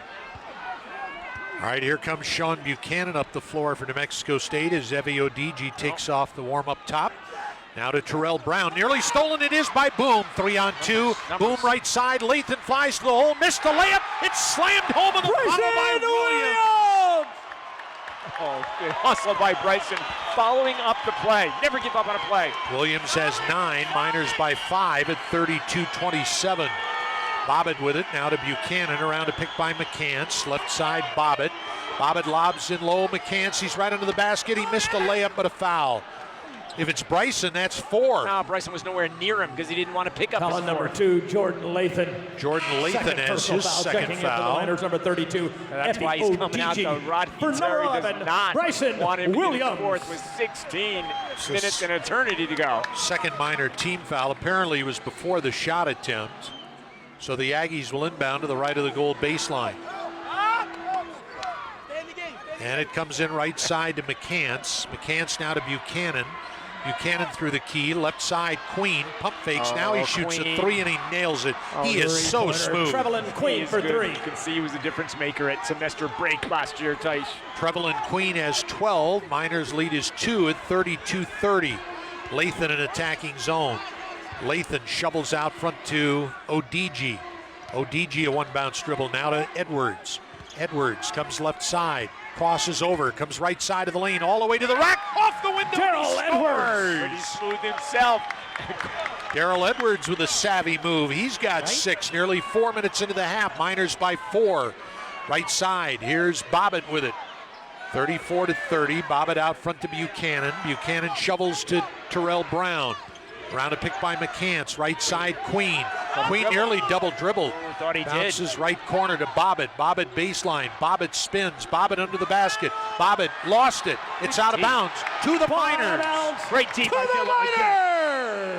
All right, here comes Sean Buchanan up the floor for New Mexico State as Evie Odigi takes off the warm up top. Now to Terrell Brown. Nearly stolen it is by Boom. 3-on-2. Boom right side. Lathan flies to the hole. Missed the layup. It's slammed home in the foul by Williams. Oh, good hustle by Bryson. Following up the play. Never give up on a play. Williams has 9. Miners by 5 at 32-27. Bobbitt with it, now to Buchanan, around a pick by McCants. Left side, Bobbitt. Bobbitt lobs in low, McCants, he's right under the basket. He missed a layup, but a foul. If it's Bryson, that's 4. No, Bryson was nowhere near him because he didn't want to pick up Foul his on number 4. 2, Jordan Lathan. Jordan Lathan has his 2nd foul. Miners, number 32. That's why he's coming out though. Rodney Terry does not Bryson want him Williams. to get 4th with 16 minutes and eternity to go. 2nd Miner team foul. Apparently it was before the shot attempt. So the Aggies will inbound to the right of the goal baseline. And it comes in right side to McCants. McCants now to Buchanan. Buchanan through the key, left side, Queen, pump fakes. Now he shoots a 3 and he nails it. He is so smooth. Trevelin Queen for 3. You can see he was a difference maker at semester break last year, Tice. Trevelin Queen has 12. Miners lead is 2 at 32-30. Lathan in attacking zone. Lathan shovels out front to Odigi. Odigi a 1-bounce dribble now to Edwards. Edwards comes left side, crosses over, comes right side of the lane, all the way to the rack, off the window. Darrell Edwards. Pretty smooth himself. Darrell Edwards with a savvy move. He's got 6, nearly 4 minutes into the half. Miners by 4. Right side, here's Bobbitt with it. 34-30. Bobbitt out front to Buchanan. Buchanan shovels to Terrell Brown. Around a pick by McCants. Right side, Queen. Queen nearly double dribbled. Thought he Bounces right corner to Bobbitt. Bobbitt baseline. Bobbitt spins. Bobbitt under the basket. Bobbitt lost it. It's out of bounds. To the Miners. Great deep.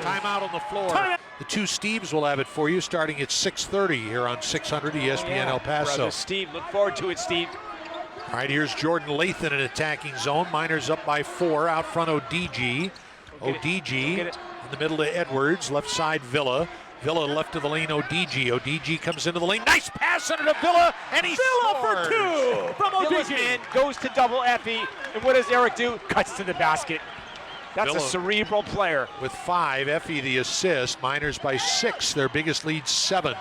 Timeout on the floor. The 2 Steves will have it for you starting at 6:30 here on 600 ESPN El Paso. Brother Steve, look forward to it, Steve. All right, here's Jordan Lathan in attacking zone. Miners up by 4. Out front, Odigi. Odigi in the middle to Edwards. Left side, Villa. Villa left of the lane, Odigi. Odigi comes into the lane. Nice pass under to Villa, and he scores. For 2 from Villa's Odigi. man goes to double Effie, and what does Eric do? Cuts to the basket. That's Villa a cerebral player. with 5. Effie the assist. Miners by 6. Their biggest lead 7.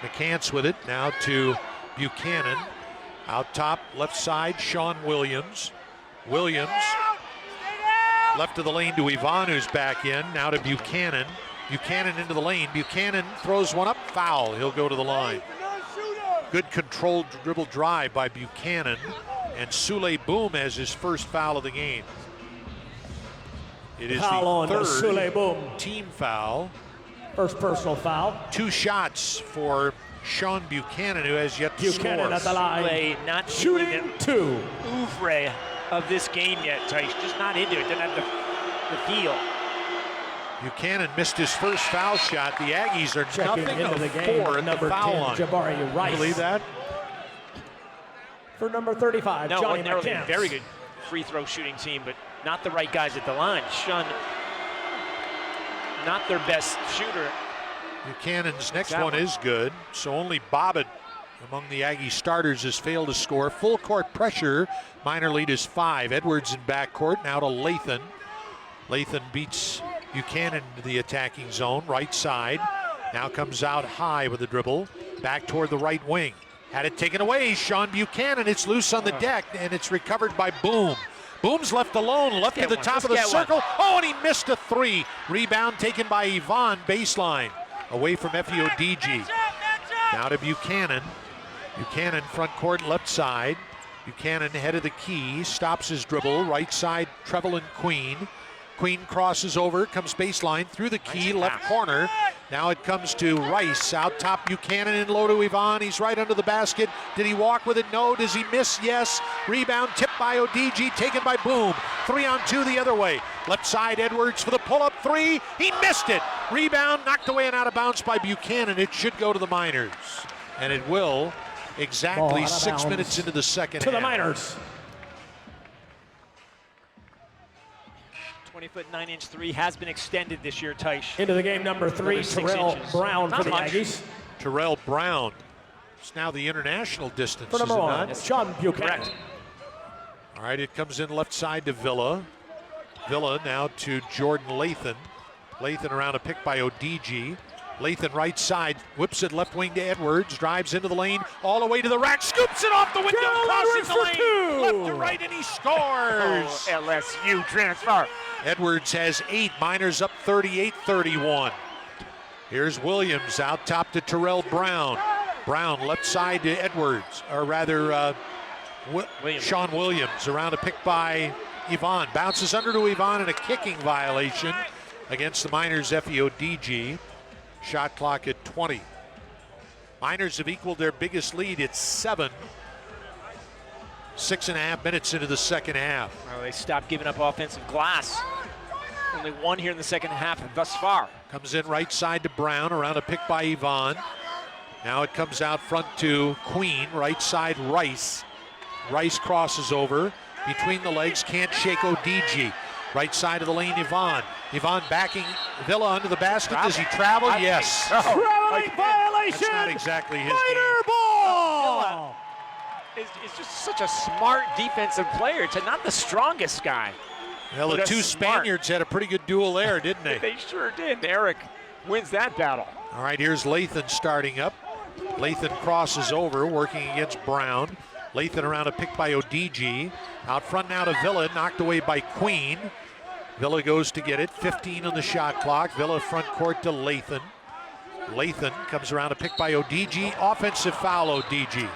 McCants with it now to Buchanan. Out top, left side, Sean Williams. Williams left of the lane to Yvonne, who's back in. Now to Buchanan. Buchanan into the lane. Buchanan throws one up, foul. He'll go to the line. Good controlled dribble drive by Buchanan. And Sule Boom has his 1st foul of the game. It is Foul the on 3rd Sule Boom. team foul. 1st personal foul. 2 shots for Sean Buchanan, who has yet to Buchanan score. at the line. Play not Shooting 2. oeuvre of this game yet, Tice. Just not into it. Doesn't have the feel. Buchanan missed his 1st foul shot. The Aggies are Checking nothing into of the game, 4 at the number foul 10, line. Jabari Rice. You believe that? For number 35, No, Johnny ordinarily a McCants. very good free throw shooting team, but not the right guys at the line. Sean, not their best shooter. Buchanan's next That one is good, so only Bobbitt among the Aggie starters has failed to score. Full court pressure. Minor lead is 5. Edwards in backcourt, now to Lathan. Lathan beats Buchanan into the attacking zone, right side. Now comes out high with the dribble, back toward the right wing. Had it taken away, Sean Buchanan. It's loose on the deck, and it's recovered by Boom. Boom's left alone, left to the top of the circle. Oh, and he missed a three. Rebound taken by Yvonne, baseline, away from FEODG. Now to Buchanan. Buchanan front court, left side. Buchanan head of the key, stops his dribble, right side, Trevelyan Queen. Queen crosses over, comes baseline, through the key, left corner. Now it comes to Rice, out top Buchanan and low to Yvonne. He's right under the basket. Did he walk with it? No. Does he miss? Yes. Rebound tipped by ODG, taken by Boom. 3-on-2 the other way. Left side, Edwards for the pull-up three. He missed it. Rebound knocked away and out of bounds by Buchanan. It should go to the Miners. And it will. Exactly 6 minutes into the second half. To the Miners. 20-foot 9-inch three has been extended this year, Teish. Into the game number 3, Terrell Brown for the Aggies. Terrell Brown. It's now the international distance. For number 1, Sean Buchanan. Correct. All right, it comes in left side to Villa. Villa now to Jordan Lathan. Lathan around a pick by ODG. Lathan right side, whips it left wing to Edwards, drives into the lane, all the way to the rack, scoops it off the window, crosses the lane, left to right, and he scores. Oh, LSU transfer. Edwards has 8, Miners up 38-31. Here's Williams out top to Terrell Brown. Brown left side to Edwards, or rather Sean Williams around a pick by Yvonne. Bounces under to Yvonne and a kicking violation against the Miners FEODG. Shot clock at 20. Miners have equaled their biggest lead. It's 7. 6.5 minutes into the second half. Well, they stopped giving up offensive glass. Only one here in the second half thus far. Comes in right side to Brown, around a pick by Yvonne. Now it comes out front to Queen, right side Rice. Rice crosses over, between the legs, can't shake ODG. Right side of the lane, Yvonne. Yvonne backing Villa under the basket. Does he travel? Yes. Traveling violation. That's not exactly his Miner game. ball. Is just such a smart defensive player. To not the strongest guy. Well, the two Spaniards had a pretty good duel there, didn't they? They sure did. Eric wins that battle. All right, here's Lathan starting up. Lathan crosses over, working against Brown. Lathan around a pick by ODG. Out front now to Villa, knocked away by Queen. Villa goes to get it, 15 on the shot clock. Villa front court to Lathan. Lathan comes around a pick by ODG. Offensive foul, ODG.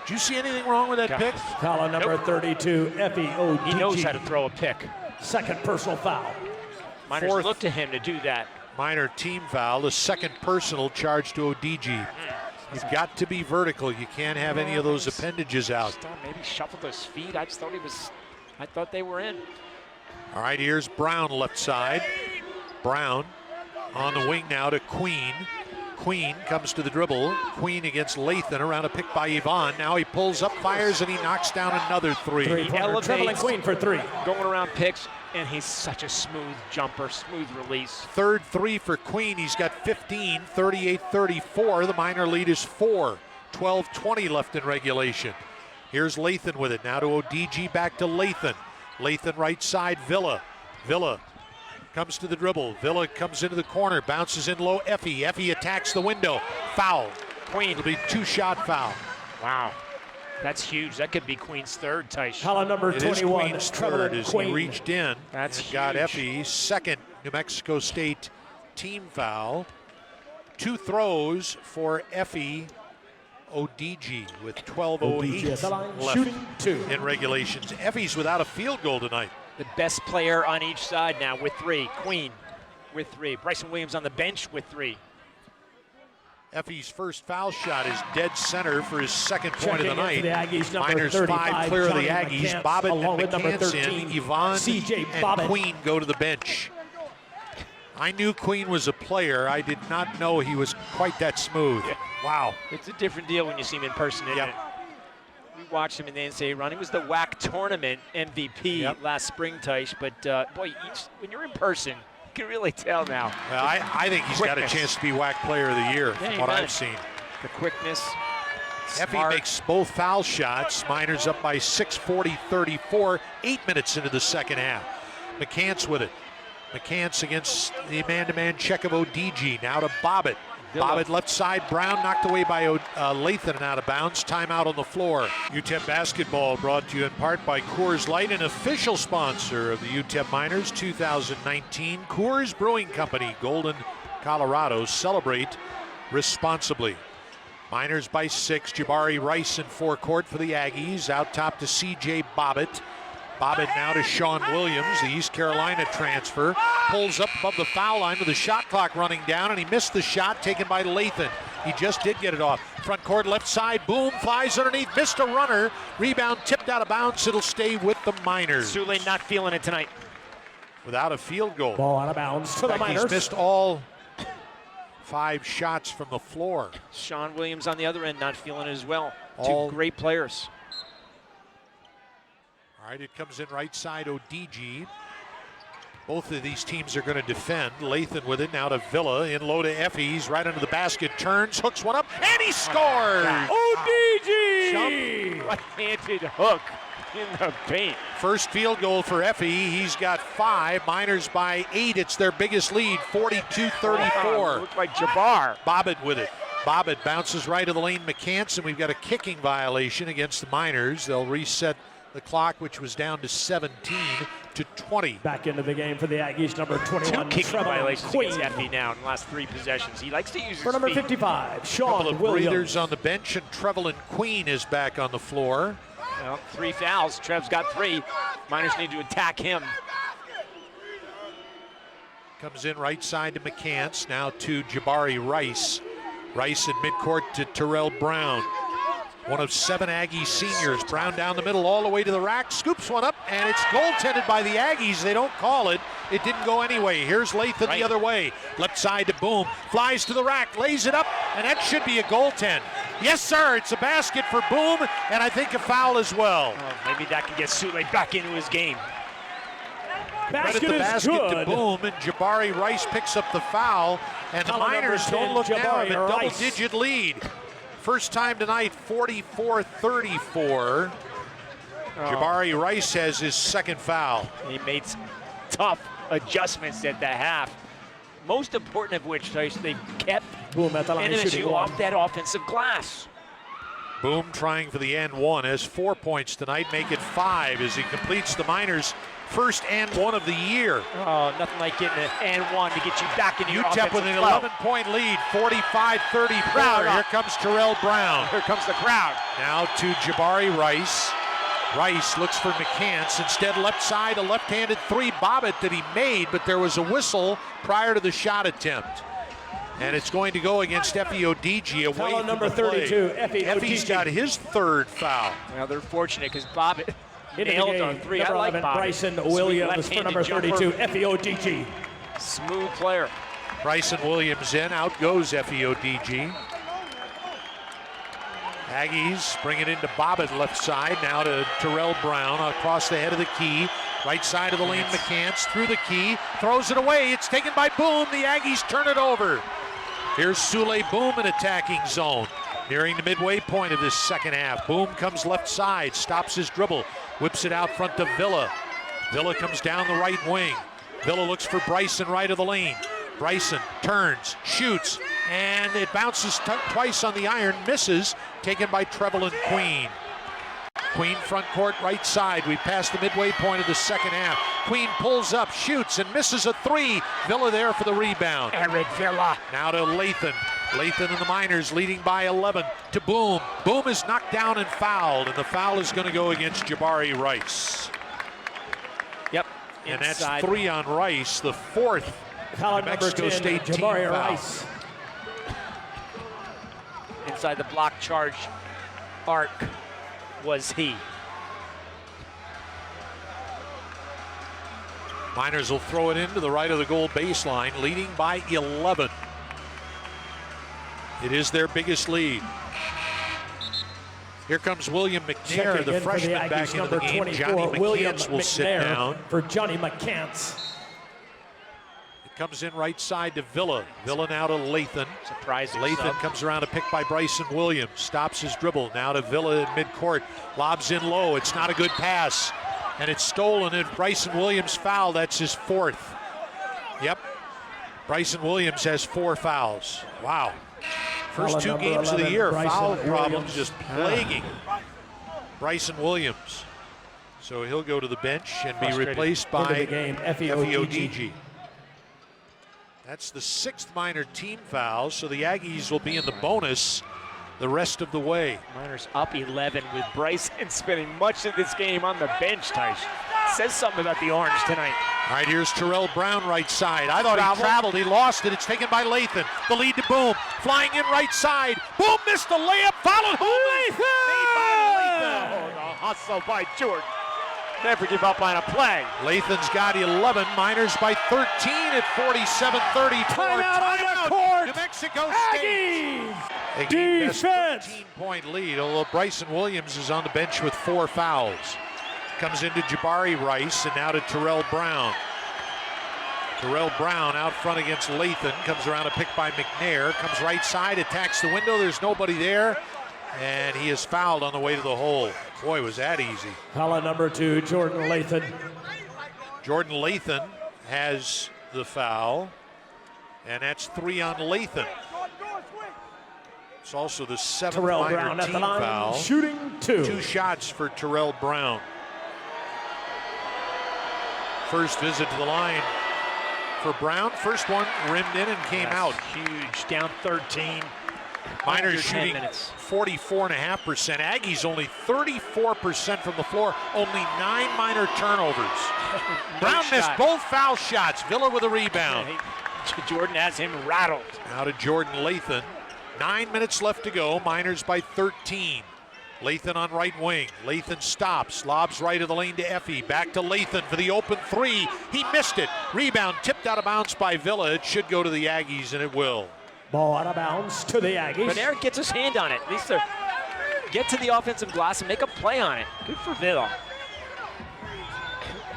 Did you see anything wrong with that pick? Foul on number 32, FEODG. He knows how to throw a pick. Second personal foul. Miners look to him to do that. Minor team foul, the second personal charge to ODG. He's got to be vertical. You can't have any of those appendages out. Maybe shuffled his feet. I thought they were in. All right, here's Brown left side. Brown on the wing now to Queen. Queen comes to the dribble. Queen against Lathan around a pick by Yvonne. Now he pulls up, fires, and he knocks down another three. He elevates, Queen for 3. Going around picks, and he's such a smooth jumper, smooth release. Third three for Queen. He's got 15, 38-34. The Miner lead is 4. 12-20 left in regulation. Here's Lathan with it. Now to ODG, back to Lathan. Lathan right side, Villa. Villa comes to the dribble. Villa comes into the corner, bounces in low. Effie attacks the window. Foul. Queen. It'll be 2-shot foul. Wow. That's huge. That could be Queen's third, Teish. Foul on number 21. Queen's third as he reached in. That's and got huge. Effie second New Mexico State team foul. 2 throws for Effie ODG with 12:08 left shooting 2 in regulations. Effie's without a field goal tonight. The best player on each side now with 3. Queen with 3. Bryson Williams on the bench with 3. Effie's first foul shot is dead center for his second point of the night. The Aggies, Miners 5 clear of the Aggies. Bobbitt and McCants in. Yvonne and Queen go to the bench. I knew Queen was a player. I did not know he was quite that smooth. Yeah. Wow. It's a different deal when you see him in person, isn't it? We watched him in the NCAA run. He was the WAC tournament MVP last spring, Teish. But, boy, when you're in person, you can really tell now. Well, I think he's got a chance to be WAC Player of the Year from what I've seen. The quickness. Effie makes both foul shots. Miners up by 6, 40-34, 8 minutes into the second half. McCants with it. McCants against the man-to-man check of ODG. Now to Bobbitt. Bobbitt left side, Brown knocked away by Lathan and out of bounds. Timeout on the floor. UTEP Basketball brought to you in part by Coors Light, an official sponsor of the UTEP Miners 2019. Coors Brewing Company, Golden, Colorado. Celebrate responsibly. Miners by 6. Jabari Rice in forecourt for the Aggies. Out top to C.J. Bobbitt. Bobbitt now to Sean Williams, the East Carolina transfer. Pulls up above the foul line with the shot clock running down, and he missed the shot taken by Lathan. He just did get it off. Front court, left side, boom, flies underneath, missed a runner. Rebound tipped out of bounds. It'll stay with the Miners. Sule not feeling it tonight. Without a field goal. Ball out of bounds to the Miners. He's missed all 5 shots from the floor. Sean Williams on the other end not feeling it as well. All 2 great players. All right, it comes in right side, ODG. Both of these teams are going to defend. Lathan with it now to Villa, in low to Effie. He's right under the basket, turns, hooks one up, and he scores! ODG! Right-handed hook in the paint. First field goal for Effie. He's got 5. Miners by 8. It's their biggest lead, 42-34. Looked like Jabbar. Bobbitt with it. Bobbitt bounces right of the lane, McCants, and we've got a kicking violation against the Miners. They'll reset the clock, which was down to 17 to 20. Back into the game for the Aggies, number 21. 2 kicking Trevor violations Queen. against Effie now in the last 3 possessions. He likes to use his For number feet. 55, Sean Couple of Williams. breathers on the bench, and Trevelyan Queen is back on the floor. Well, 3 fouls. Trev's got 3. Miners need to attack him. Comes in right side to McCants, now to Jabari Rice. Rice in midcourt to Terrell Brown. One of 7 Aggie seniors. Brown down the middle all the way to the rack, scoops one up, and it's goaltended by the Aggies. They don't call it. It didn't go anyway. Here's Lathan the other way. Left side to Boom. Flies to the rack, lays it up, and that should be a goaltend. Yes, sir, it's a basket for Boom, and I think a foul as well. Oh, maybe that can get Sule back into his game. Basket Credit the is basket good. to Boom, and Jabari Rice picks up the foul, and the Column Miners number 10, don't look now have a Jabari Rice. double-digit lead. First time tonight, 44-34. Jabari Rice has his second foul. He made some tough adjustments at the half. Most important of which they kept Boom at the line, shooting NMSU one. off that offensive glass. Boom trying for the and one, has 4 points tonight, make it 5 as he completes the Miners' first and one of the year. Oh, nothing like getting an and one to get you back into your UTEP with an 11-point lead, 45-34. Here comes Terrell Brown. Here comes the crowd. Now to Jabari Rice. Rice looks for McCants. Instead, left side, a left-handed 3 Bobbitt that he made, but there was a whistle prior to the shot attempt. And it's going to go against Effie ODG away Foul from number the play. 32, Effie Effie's ODG. got his 3rd foul. Well, they're fortunate because Bobbitt Into the nailed game, on 3. number I like 11, Bobbitt. Bryson Sweet Williams for number left-handed 32, jumper. FEODG. Smooth player. Bryson Williams in, out goes Effie ODG. Aggies bring it into Bobbitt left side, now to Terrell Brown across the head of the key. Right side of the lane, McCants through the key, throws it away. It's taken by Boom. The Aggies turn it over. Here's Sule Boom in attacking zone. Nearing the midway point of this second half. Boom comes left side, stops his dribble, whips it out front to Villa. Villa comes down the right wing. Villa looks for Bryson right of the lane. Bryson turns, shoots, and it bounces twice on the iron, misses, taken by Trevelyan Queen. Queen front court right side. We passed the midway point of the second half. Queen pulls up, shoots, and misses a 3. Villa there for the rebound. Eric Villa. Now to Lathan. Lathan and the Miners leading by 11 to Boom. Boom is knocked down and fouled, and the foul is going to go against Jabari Rice. Yep. And that's Inside. 3 on Rice, the 4th Foul New number Mexico 10, State team Jabari foul. Rice. Inside the block charge arc was he. Miners will throw it into the right of the goal baseline, leading by 11. It is their biggest lead. Here comes William McNair, Checking the in for freshman, Aggies, back into number the game. 24, Johnny William McCants will sit McNair down. for Johnny McCants. It comes in right side to Villa. Villa now to Lathan. Surprising. Lathan sub. comes around, a pick by Bryson Williams. Stops his dribble. Now to Villa in midcourt. Lobs in low. It's not a good pass. And it's stolen. And Bryson Williams foul. That's his 4th. Yep. Bryson Williams has 4 fouls. Wow. First Foul 2 number games of the 11, year, Bryson foul Williams. problems just plaguing Bryson Williams. So he'll go to the bench and be replaced Into by the game, FEODG. FEODG. That's the 6th minor team foul, so the Aggies will be in the bonus the rest of the way. Miners up 11 with Bryson spending much of this game on the bench, Tyson. Says something about the Orange tonight. All right, here's Terrell Brown right side. I thought he traveled, he lost it. It's taken by Lathan. The lead to Boom, flying in right side. Boom missed the layup, followed home. Oh, the hustle by Jordan. Never give up on a play. Lathan's got 11, Miners by 13 at 47-34. Timeout on the court. New Mexico State. Aggies. Defense. Defense. 13-point lead, although Bryson Williams is on the bench with 4 fouls. Comes into Jabari Rice and now to Terrell Brown. Terrell Brown out front against Lathan. Comes around a pick by McNair. Comes right side, attacks the window. There's nobody there. And he is fouled on the way to the hole. Boy, was that easy. Foul number 2, Jordan Lathan. Jordan Lathan has the foul. And that's 3 on Lathan. It's also the 7th Terrell minor Brown at team the line, foul. shooting 2. 2 shots for Terrell Brown. First visit to the line for Brown. First one rimmed in and came out. Huge, down 13. Miners Under 10 shooting minutes. 44.5%. Aggies only 34% from the floor. Only 9 minor turnovers. Brown missed both foul shots. Villa with a rebound. Jordan has him rattled. Now to Jordan Lathan. 9 minutes left to go. Miners by 13. Lathan on right wing. Lathan stops. Lobs right of the lane to Effie. Back to Lathan for the open 3. He missed it. Rebound tipped out of bounds by Villa. It should go to the Aggies, and it will. Ball out of bounds to the Aggies. But Eric gets his hand on it. At least they get to the offensive glass and make a play on it. Good for Villa.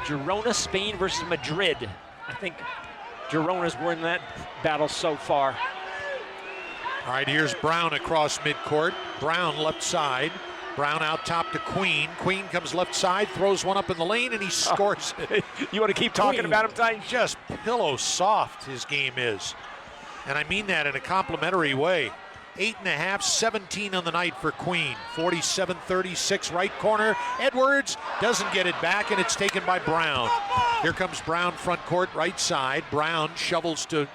Girona, Spain versus Madrid. I think Girona's won that battle so far. All right, here's Brown across midcourt. Brown left side. Brown out top to Queen. Queen comes left side, throws one up in the lane, and he scores it. You want to keep talking Queen, about him, Ty? just pillow soft his game is. And I mean that in a complimentary way. 8.5, 17 on the night for Queen. 47-36 right corner. Edwards doesn't get it back, and it's taken by Brown. Here comes Brown front court right side. Brown shovels to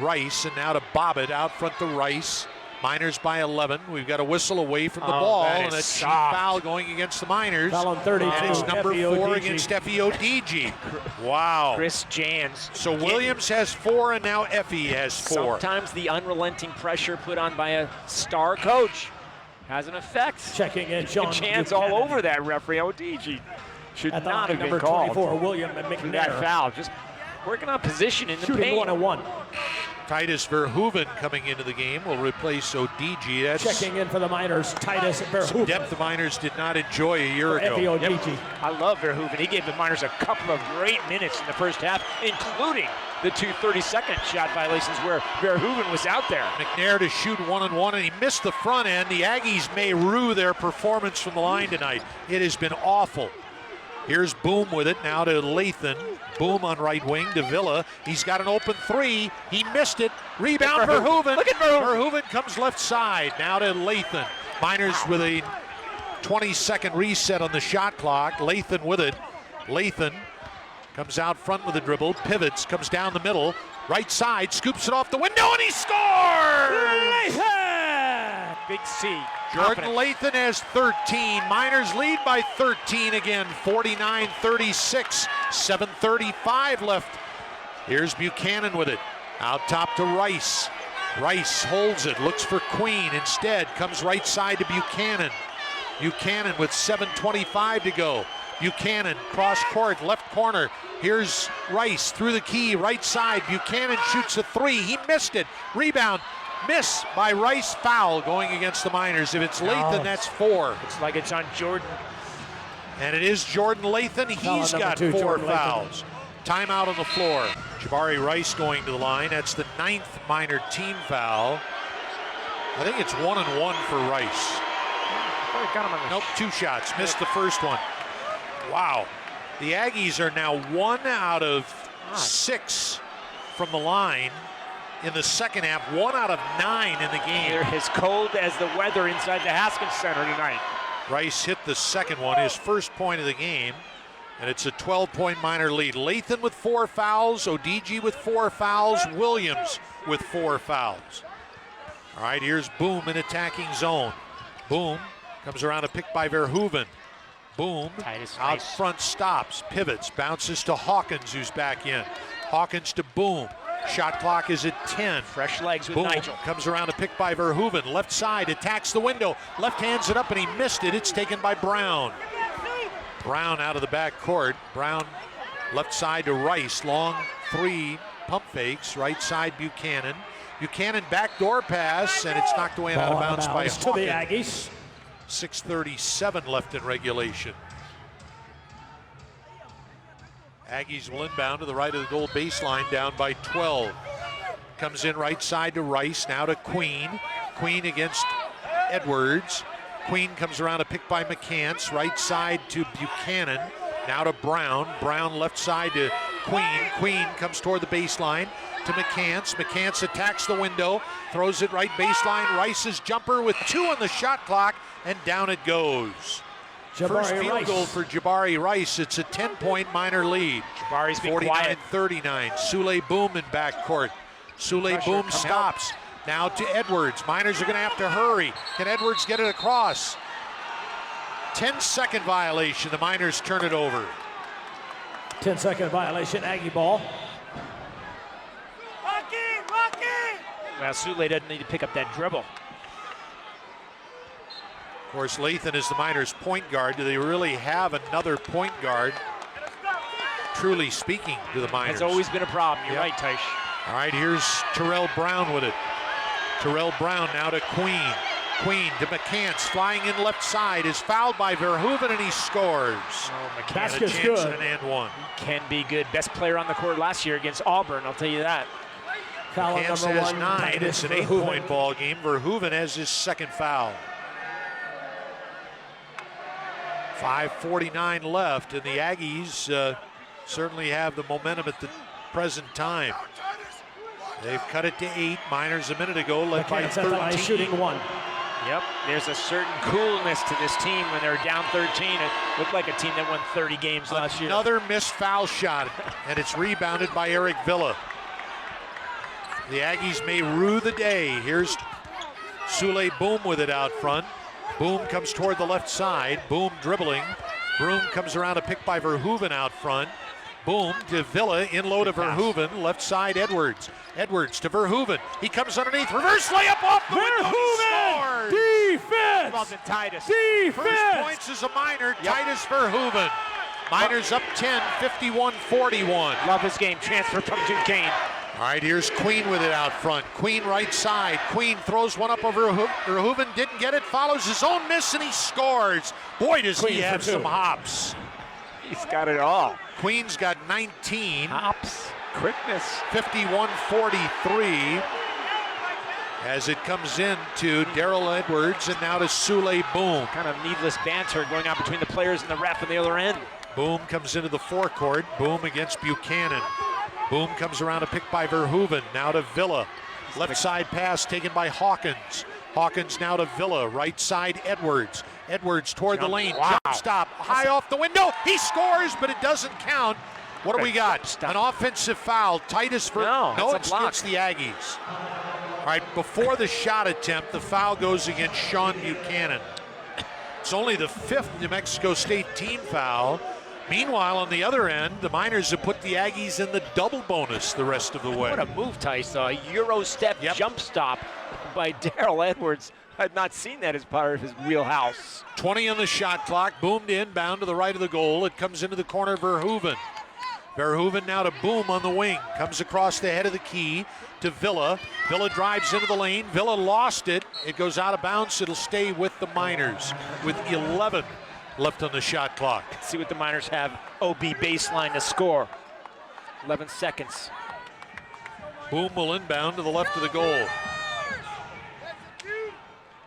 Rice, and now to Bobbitt out front to Rice. Miners by 11. We've got a whistle away from the ball, and a cheap foul going against the Miners. Foul on 32. And it's number 4 FEODG. against FEODG. Wow. Chris Jans. So Williams has 4, and now Effie has 4. Sometimes the unrelenting pressure put on by a star coach has an effect. Checking in, Sean Jans Buchanan. all over that referee. ODG should At the not have line, been number called 24, William for that McNair. foul. Just working on position in the Shooting paint. 1-1. Titus Verhoeven coming into the game will replace ODG. That's Checking in for the Miners, Titus Verhoeven. depth the Miners did not enjoy a year ago. FEODG. I love Verhoeven. He gave the Miners a couple of great minutes in the first half, including the 2 30-second shot violations where Verhoeven was out there. McNair to shoot 1-on-1, and he missed the front end. The Aggies may rue their performance from the line tonight. It has been awful. Here's Boom with it, now to Lathan. Boom on right wing to Villa. He's got an open 3. He missed it. Rebound Verhoeven. Look at Verhoeven. Verhoeven comes left side, now to Lathan. Miners with a 20-second reset on the shot clock. Lathan with it. Lathan comes out front with a dribble, pivots, comes down the middle. Right side, scoops it off the window, and he scores! Big C. Jordan Lathan has 13. Miners lead by 13 again, 49-36. 7:35 left. Here's Buchanan with it. Out top to Rice. Rice holds it, looks for Queen. Instead, comes right side to Buchanan. Buchanan with 7:25 to go. Buchanan, cross court, left corner. Here's Rice through the key, right side. Buchanan shoots a 3. He missed it. Rebound. Miss by Rice, foul going against the Miners. If it's Lathan, that's 4. Looks like it's on Jordan. And it is Jordan Lathan. He's got 2, 4 Jordan fouls. Timeout on the floor. Jabari Rice going to the line. That's the 9th minor team foul. I think it's 1-and-1 for Rice. Nope, 2 shots. Missed the first one. Wow. The Aggies are now 1 out of 6 from the line in the second half, 1 out of 9 in the game. They're as cold as the weather inside the Haskins Center tonight. Rice hit the second one, his first point of the game, and it's a 12-point Miner lead. Lathan with 4 fouls, ODG with 4 fouls, Williams with 4 fouls. All right, here's Boom in attacking zone. Boom comes around a pick by Verhoeven. Boom out front, stops, pivots, bounces to Hawkins, who's back in. Hawkins to Boom. Shot clock is at 10. Fresh legs with Boom Nigel. Comes around a pick by Verhoeven. Left side, attacks the window. Left hands it up and he missed it. It's taken by Brown. Brown out of the back court. Brown left side to Rice. Long 3 pump fakes. Right side Buchanan. Buchanan backdoor pass and it's knocked away and out of bounds by to the Hawkins. Aggies. 6:37 left in regulation. Aggies will inbound to the right of the goal baseline, down by 12. Comes in right side to Rice, now to Queen. Queen against Edwards. Queen comes around a pick by McCants, right side to Buchanan, now to Brown. Brown left side to Queen. Queen comes toward the baseline to McCants. McCants attacks the window, throws it right baseline. Rice's jumper with 2 on the shot clock, and down it goes. First field goal for Jabari Rice. It's a 10-point Miner lead. Jabari's been quiet. 49-39. Sule Boom in backcourt. Sule Boom stops. Now to Edwards. Miners are going to have to hurry. Can Edwards get it across? 10-second violation. The Miners turn it over. 10-second violation, Aggie ball. Well, Sule doesn't need to pick up that dribble. Of course, Lathan is the Miners' point guard. Do they really have another point guard? Truly speaking, to the Miners. It's always been a problem. You're right, Teish. All right, here's Terrell Brown with it. Terrell Brown now to Queen. Queen to McCants, flying in left side, is fouled by Verhoeven and he scores. Oh, McCants. Basket's good. And an and one. Can be good. Best player on the court last year against Auburn, I'll tell you that. Foul McCants number has 1. 9. It's an 8-point ball game. Verhoeven has his second foul. 5:49 left, and the Aggies certainly have the momentum at the present time. They've cut it to 8. Miners a minute ago led by 13. Shooting 1. Yep, there's a certain coolness to this team when they're down 13. It looked like a team that won 30 games last year. Another missed foul shot, and it's rebounded by Eric Villa. The Aggies may rue the day. Here's Sule Boom with it out front. Boom comes toward the left side. Boom dribbling. Broom comes around a pick by Verhoeven out front. Boom to Villa, in low to Verhoeven. Left side Edwards. Edwards to Verhoeven. He comes underneath. Reverse layup off the window. Verhoeven! He Defense! Love it, Titus. Defense! First points as a Miner. Titus Verhoeven. Miners up 10, 51-41. Love his game. Transfer from Duquesne. All right, here's Queen with it out front. Queen right side. Queen throws one up over Verhoeven. Didn't get it. Follows his own miss, and he scores. Boy, does he have some hops. He's got it all. Queen's got 19. Hops. Quickness. 51-43. As it comes in to Darrell Edwards, and now to Sule Boom. Kind of needless banter going on between the players and the ref on the other end. Boom comes into the forecourt. Boom against Buchanan. Boom comes around a pick by Verhoeven. Now to Villa. Left side pass taken by Hawkins. Hawkins now to Villa. Right side Edwards. Edwards toward the lane. Wow. Jump stop. High off the window. He scores, but it doesn't count. What do we got? An offensive foul. Titus No, it's against the Aggies. All right, before the shot attempt, the foul goes against Sean Buchanan. It's only the 5th New Mexico State team foul. Meanwhile, on the other end, the Miners have put the Aggies in the double bonus the rest of the way. What a move, Tice. A Euro step jump stop by Darrell Edwards. I've not seen that as part of his wheelhouse. 20 on the shot clock. Boomed inbound to the right of the goal. It comes into the corner, Verhoeven. Verhoeven now to Boom on the wing. Comes across the head of the key to Villa. Villa drives into the lane. Villa lost it. It goes out of bounds. It'll stay with the Miners with 11 left on the shot clock. Let's see what the Miners have. OB baseline to score. 11 seconds. Boom will inbound to the left of the goal.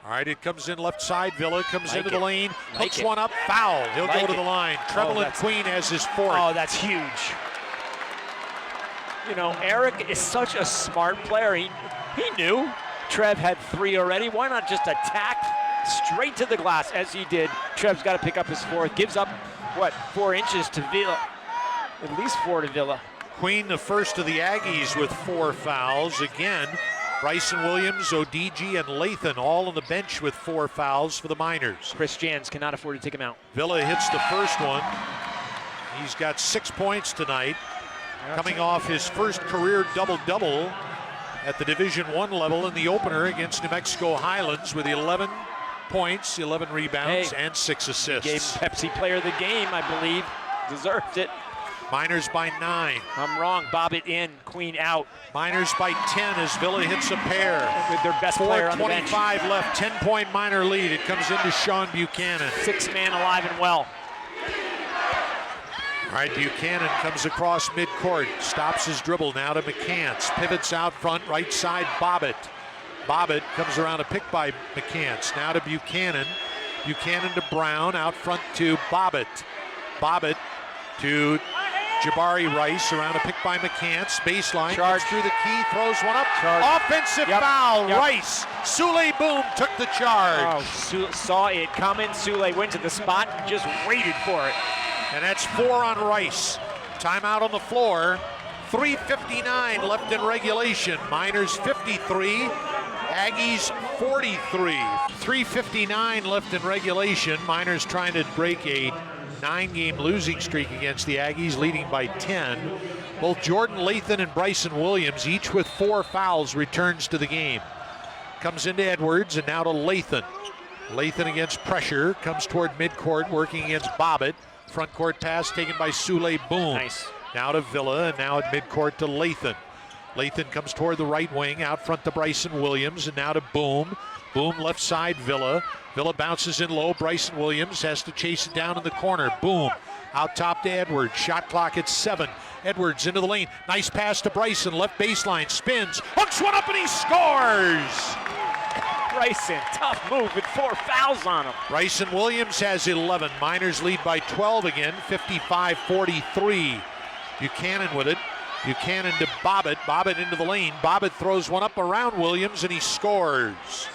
All right, it comes in left side. Villa comes into the lane, hooks one up, foul. He'll go to the line. Trevelyan Queen has his 4th. Oh, that's huge. You know, Eric is such a smart player. He knew Trev had 3 already. Why not just attack straight to the glass as he did? Trev's got to pick up his 4th. Gives up, what, 4 inches to Villa. At least 4 to Villa. Queen, the first of the Aggies with 4 fouls. Again, Bryson Williams, Odigi, and Lathan all on the bench with 4 fouls for the Miners. Chris Jans cannot afford to take him out. Villa hits the first one. He's got 6 points tonight, coming off his first career double-double at the Division I level in the opener against New Mexico Highlands with 11 points, 11 rebounds, and 6 assists. Gave Pepsi Player of the Game, I believe. Deserved it. Miners by 9. I'm wrong. Bobbitt in, Queen out. Miners by 10 as Villa hits a pair. With their best player on the bench. 4:25 left, 10-point Miner lead. It comes into Sean Buchanan. 6-man alive and well. All right, Buchanan comes across midcourt, stops his dribble now to McCants. Pivots out front, right side, Bobbitt. Bobbitt comes around a pick by McCants. Now to Buchanan. Buchanan to Brown, out front to Bobbitt. Bobbitt to Jabari Rice, around a pick by McCants. Baseline, charge through the key, throws one up. Charge. Offensive foul, Rice. Sule Boom took the charge. Oh, saw it coming. Sule went to the spot and just waited for it. And that's 4 on Rice. Timeout on the floor. 3:59 left in regulation. Miners 53, Aggies 43. 3:59 left in regulation. Miners trying to break a 9-game losing streak against the Aggies, leading by 10. Both Jordan Lathan and Bryson Williams, each with 4 fouls, returns to the game. Comes into Edwards and now to Lathan. Lathan against pressure, comes toward midcourt, working against Bobbitt. Front court pass taken by Sule Boom. Nice. Now to Villa, and now at midcourt to Lathan. Lathan comes toward the right wing, out front to Bryson Williams, and now to Boom. Boom left side, Villa. Villa bounces in low. Bryson Williams has to chase it down in the corner. Boom. Out top to Edwards. Shot clock at 7. Edwards into the lane. Nice pass to Bryson. Left baseline. Spins. Hooks one up and he scores! Bryson, tough move with 4 fouls on him. Bryson Williams has 11. Miners lead by 12 again. 55-43. Buchanan with it. Buchanan to Bobbitt. Bobbitt into the lane. Bobbitt throws one up around Williams and he scores.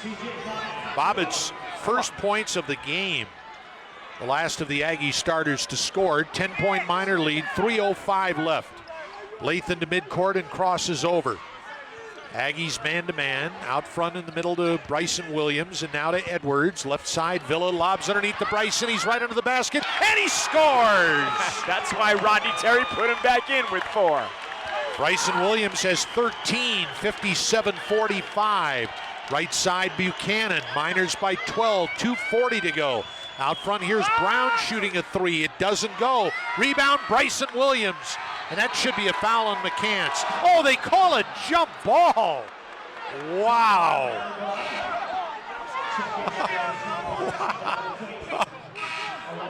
Bobbitt's first points of the game. The last of the Aggie starters to score. 10-point Miner lead, 3:05 left. Lathan to midcourt and crosses over. Aggies man-to-man, out front in the middle to Bryson Williams, and now to Edwards. Left side, Villa lobs underneath to Bryson. He's right under the basket, and he scores! That's why Rodney Terry put him back in with 4. Bryson Williams has 13, 57-45. Right side, Buchanan. Miners by 12, 2:40 to go. Out front, here's Brown shooting a 3. It doesn't go. Rebound, Bryson Williams. And that should be a foul on McCants. Oh, they call it jump ball. Wow.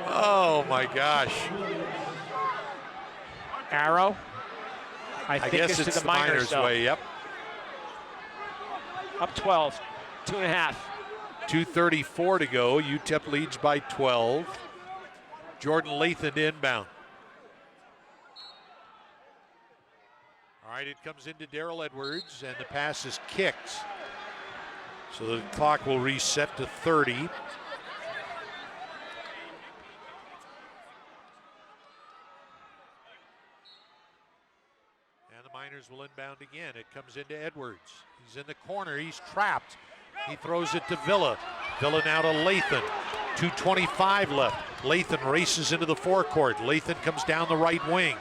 Oh, my gosh. Arrow. I think guess it's to the Miners way, yep. Up 12, 2.5. 2:34 to go. UTEP leads by 12. Jordan Lathan inbound. All right, it comes into Darrell Edwards, and the pass is kicked. So the clock will reset to 30. And the Miners will inbound again. It comes into Edwards. He's in the corner. He's trapped. He throws it to Villa. Villa now to Lathan. 2:25 left. Lathan races into the forecourt. Lathan comes down the right wing.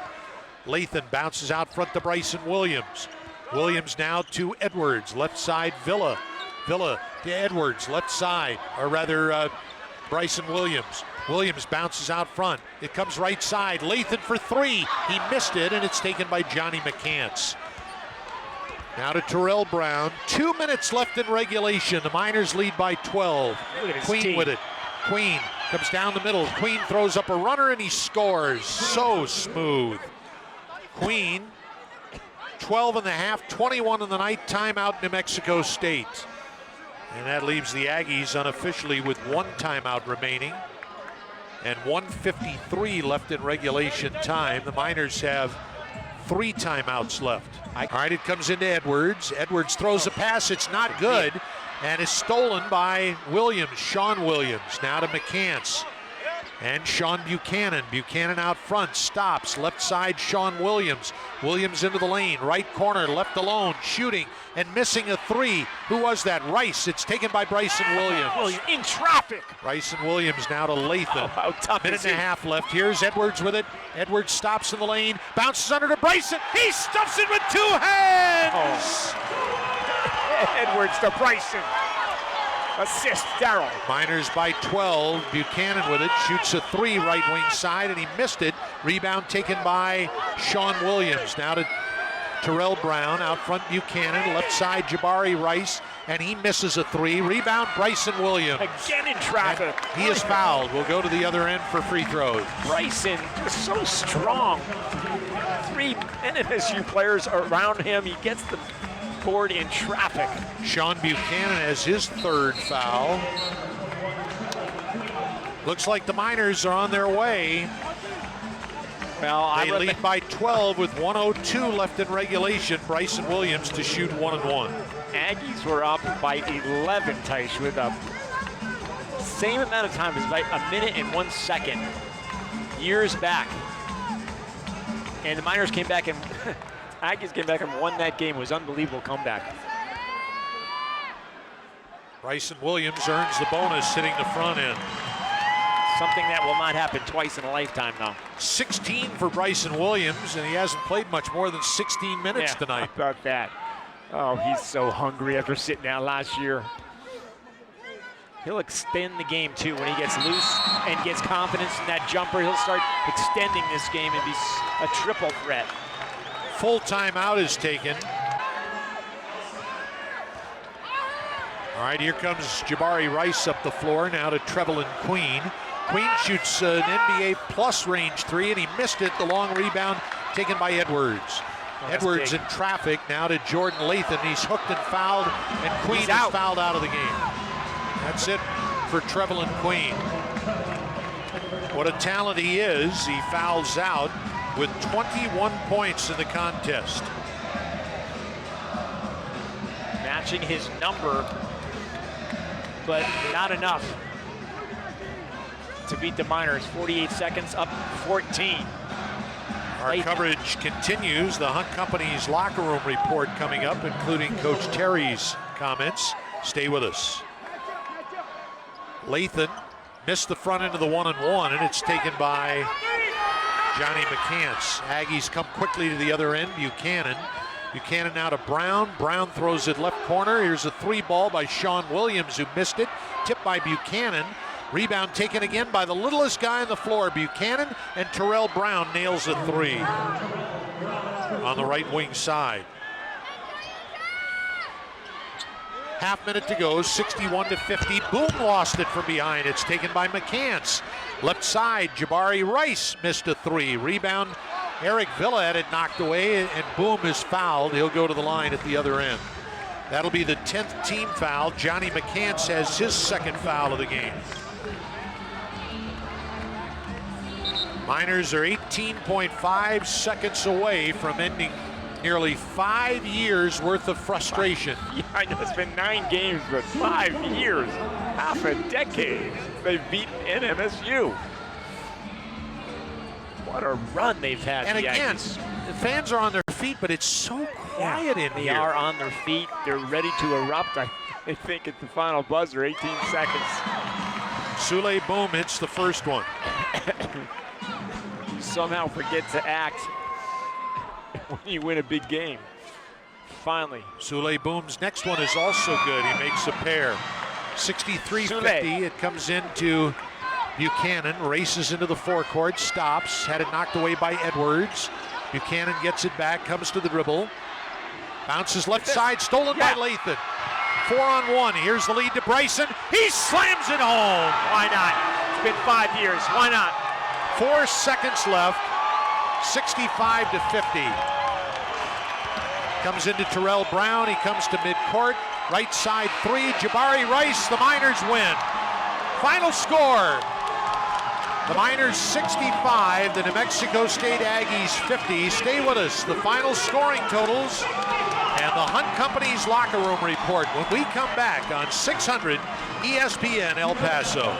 Lathan bounces out front to Bryson Williams. Williams now to Edwards. Left side, Villa. Villa to Edwards. Left side, or rather, Bryson Williams. Williams bounces out front. It comes right side. Lathan for 3. He missed it, and it's taken by Johnny McCants. Now to Terrell Brown. 2 minutes left in regulation. The Miners lead by 12. Queen with it. Queen comes down the middle. Queen throws up a runner and he scores. So smooth. Queen, 12 and a half, 21 in the night. Timeout, New Mexico State. And that leaves the Aggies unofficially with 1 timeout remaining and 1:53 left in regulation time. The Miners have 3 timeouts left. All right, it comes into Edwards. Edwards throws a pass. It's not good, and is stolen by Williams, Sean Williams. Now to McCants. And Sean Buchanan. Buchanan out front, stops. Left side, Sean Williams. Williams into the lane, right corner, left alone, shooting and missing a 3. Who was that? Rice. It's taken by Bryson Williams. In traffic. Bryson Williams now to Latham. How tough Minute is and a he? half left. Here's Edwards with it. Edwards stops in the lane, bounces under to Bryson. He stuffs it with 2 hands. Edwards to Bryson. Assist, Darrell. Miners by 12. Buchanan with it, shoots a 3 right wing side, and he missed it. Rebound taken by Sean Williams. Now to Terrell Brown, out front Buchanan, left side Jabari Rice, and he misses a 3. Rebound Bryson Williams. Again in traffic. And he is fouled. We'll go to the other end for free throws. Bryson just so strong. 3 NMSU players around him. He gets the board in traffic. Sean Buchanan has his 3rd foul. Looks like the Miners are on their way. Well, They lead by 12 with 1:02 left in regulation. Bryson Williams to shoot 1 and 1. Aggies were up by 11, Taish, with the same amount of time as by 1 minute and 1 second years back. And the Miners came back and Aggies came back and won that game. It was an unbelievable comeback. Bryson Williams earns the bonus hitting the front end. Something that will not happen twice in a lifetime now. 16 for Bryson Williams, and he hasn't played much more than 16 minutes tonight. How about that? Oh, he's so hungry after sitting down last year. He'll extend the game too when he gets loose and gets confidence in that jumper. He'll start extending this game and be a triple threat. Full timeout is taken. All right, here comes Jabari Rice up the floor now to Trevelyan Queen. Queen shoots an NBA plus range 3, and he missed it. The long rebound taken by Edwards. Edwards in traffic now to Jordan Latham. He's hooked and fouled, and Queen is fouled out of the game. That's it for Trevelyan Queen. What a talent he is. He fouls out with 21 points in the contest. Matching his number, but not enough to beat the Miners. 48 seconds, up 14. Our coverage continues. The Hunt Company's locker room report coming up, including Coach Terry's comments. Stay with us. Latham missed the front end of the 1-and-1, and it's taken by Johnny McCants. Aggies come quickly to the other end. Buchanan now to Brown. Brown throws it left corner. Here's a 3 ball by Sean Williams, who missed it. Tipped by Buchanan. Rebound taken again by the littlest guy on the floor, Buchanan, and Terrell Brown nails a 3 on the right wing side. Half minute to go, 61-50. Boom lost it from behind. It's taken by McCants. Left side, Jabari Rice missed a 3. Rebound, Eric Villa had it knocked away, and Boom is fouled. He'll go to the line at the other end. That'll be the 10th team foul. Johnny McCants has his 2nd foul of the game. Miners are 18.5 seconds away from ending nearly 5 years worth of frustration. Yeah, I know it's been 9 games, but 5 years, half a decade, they've beaten NMSU. What a run they've had. And again, the fans are on their feet, but it's so quiet in they here. They are on their feet. They're ready to erupt. I think at the final buzzer, 18 seconds. Sule Boom hits the first one. You somehow forget to act when you win a big game. Finally. Sule Boom's next one is also good. He makes a pair. 63-50. It comes into Buchanan, races into the forecourt, stops, had it knocked away by Edwards. Buchanan gets it back, comes to the dribble. Bounces left side, stolen by Latham. 4-on-1, here's the lead to Bryson. He slams it home. Why not? It's been 5 years, why not? 4 seconds left, 65-50. Comes into Terrell Brown, he comes to midcourt. Right side 3, Jabari Rice, the Miners win. Final score, The Miners 65, the New Mexico State Aggies 50. Stay with us. The final scoring totals and the Hunt Company's locker room report when we come back on 600 ESPN El Paso.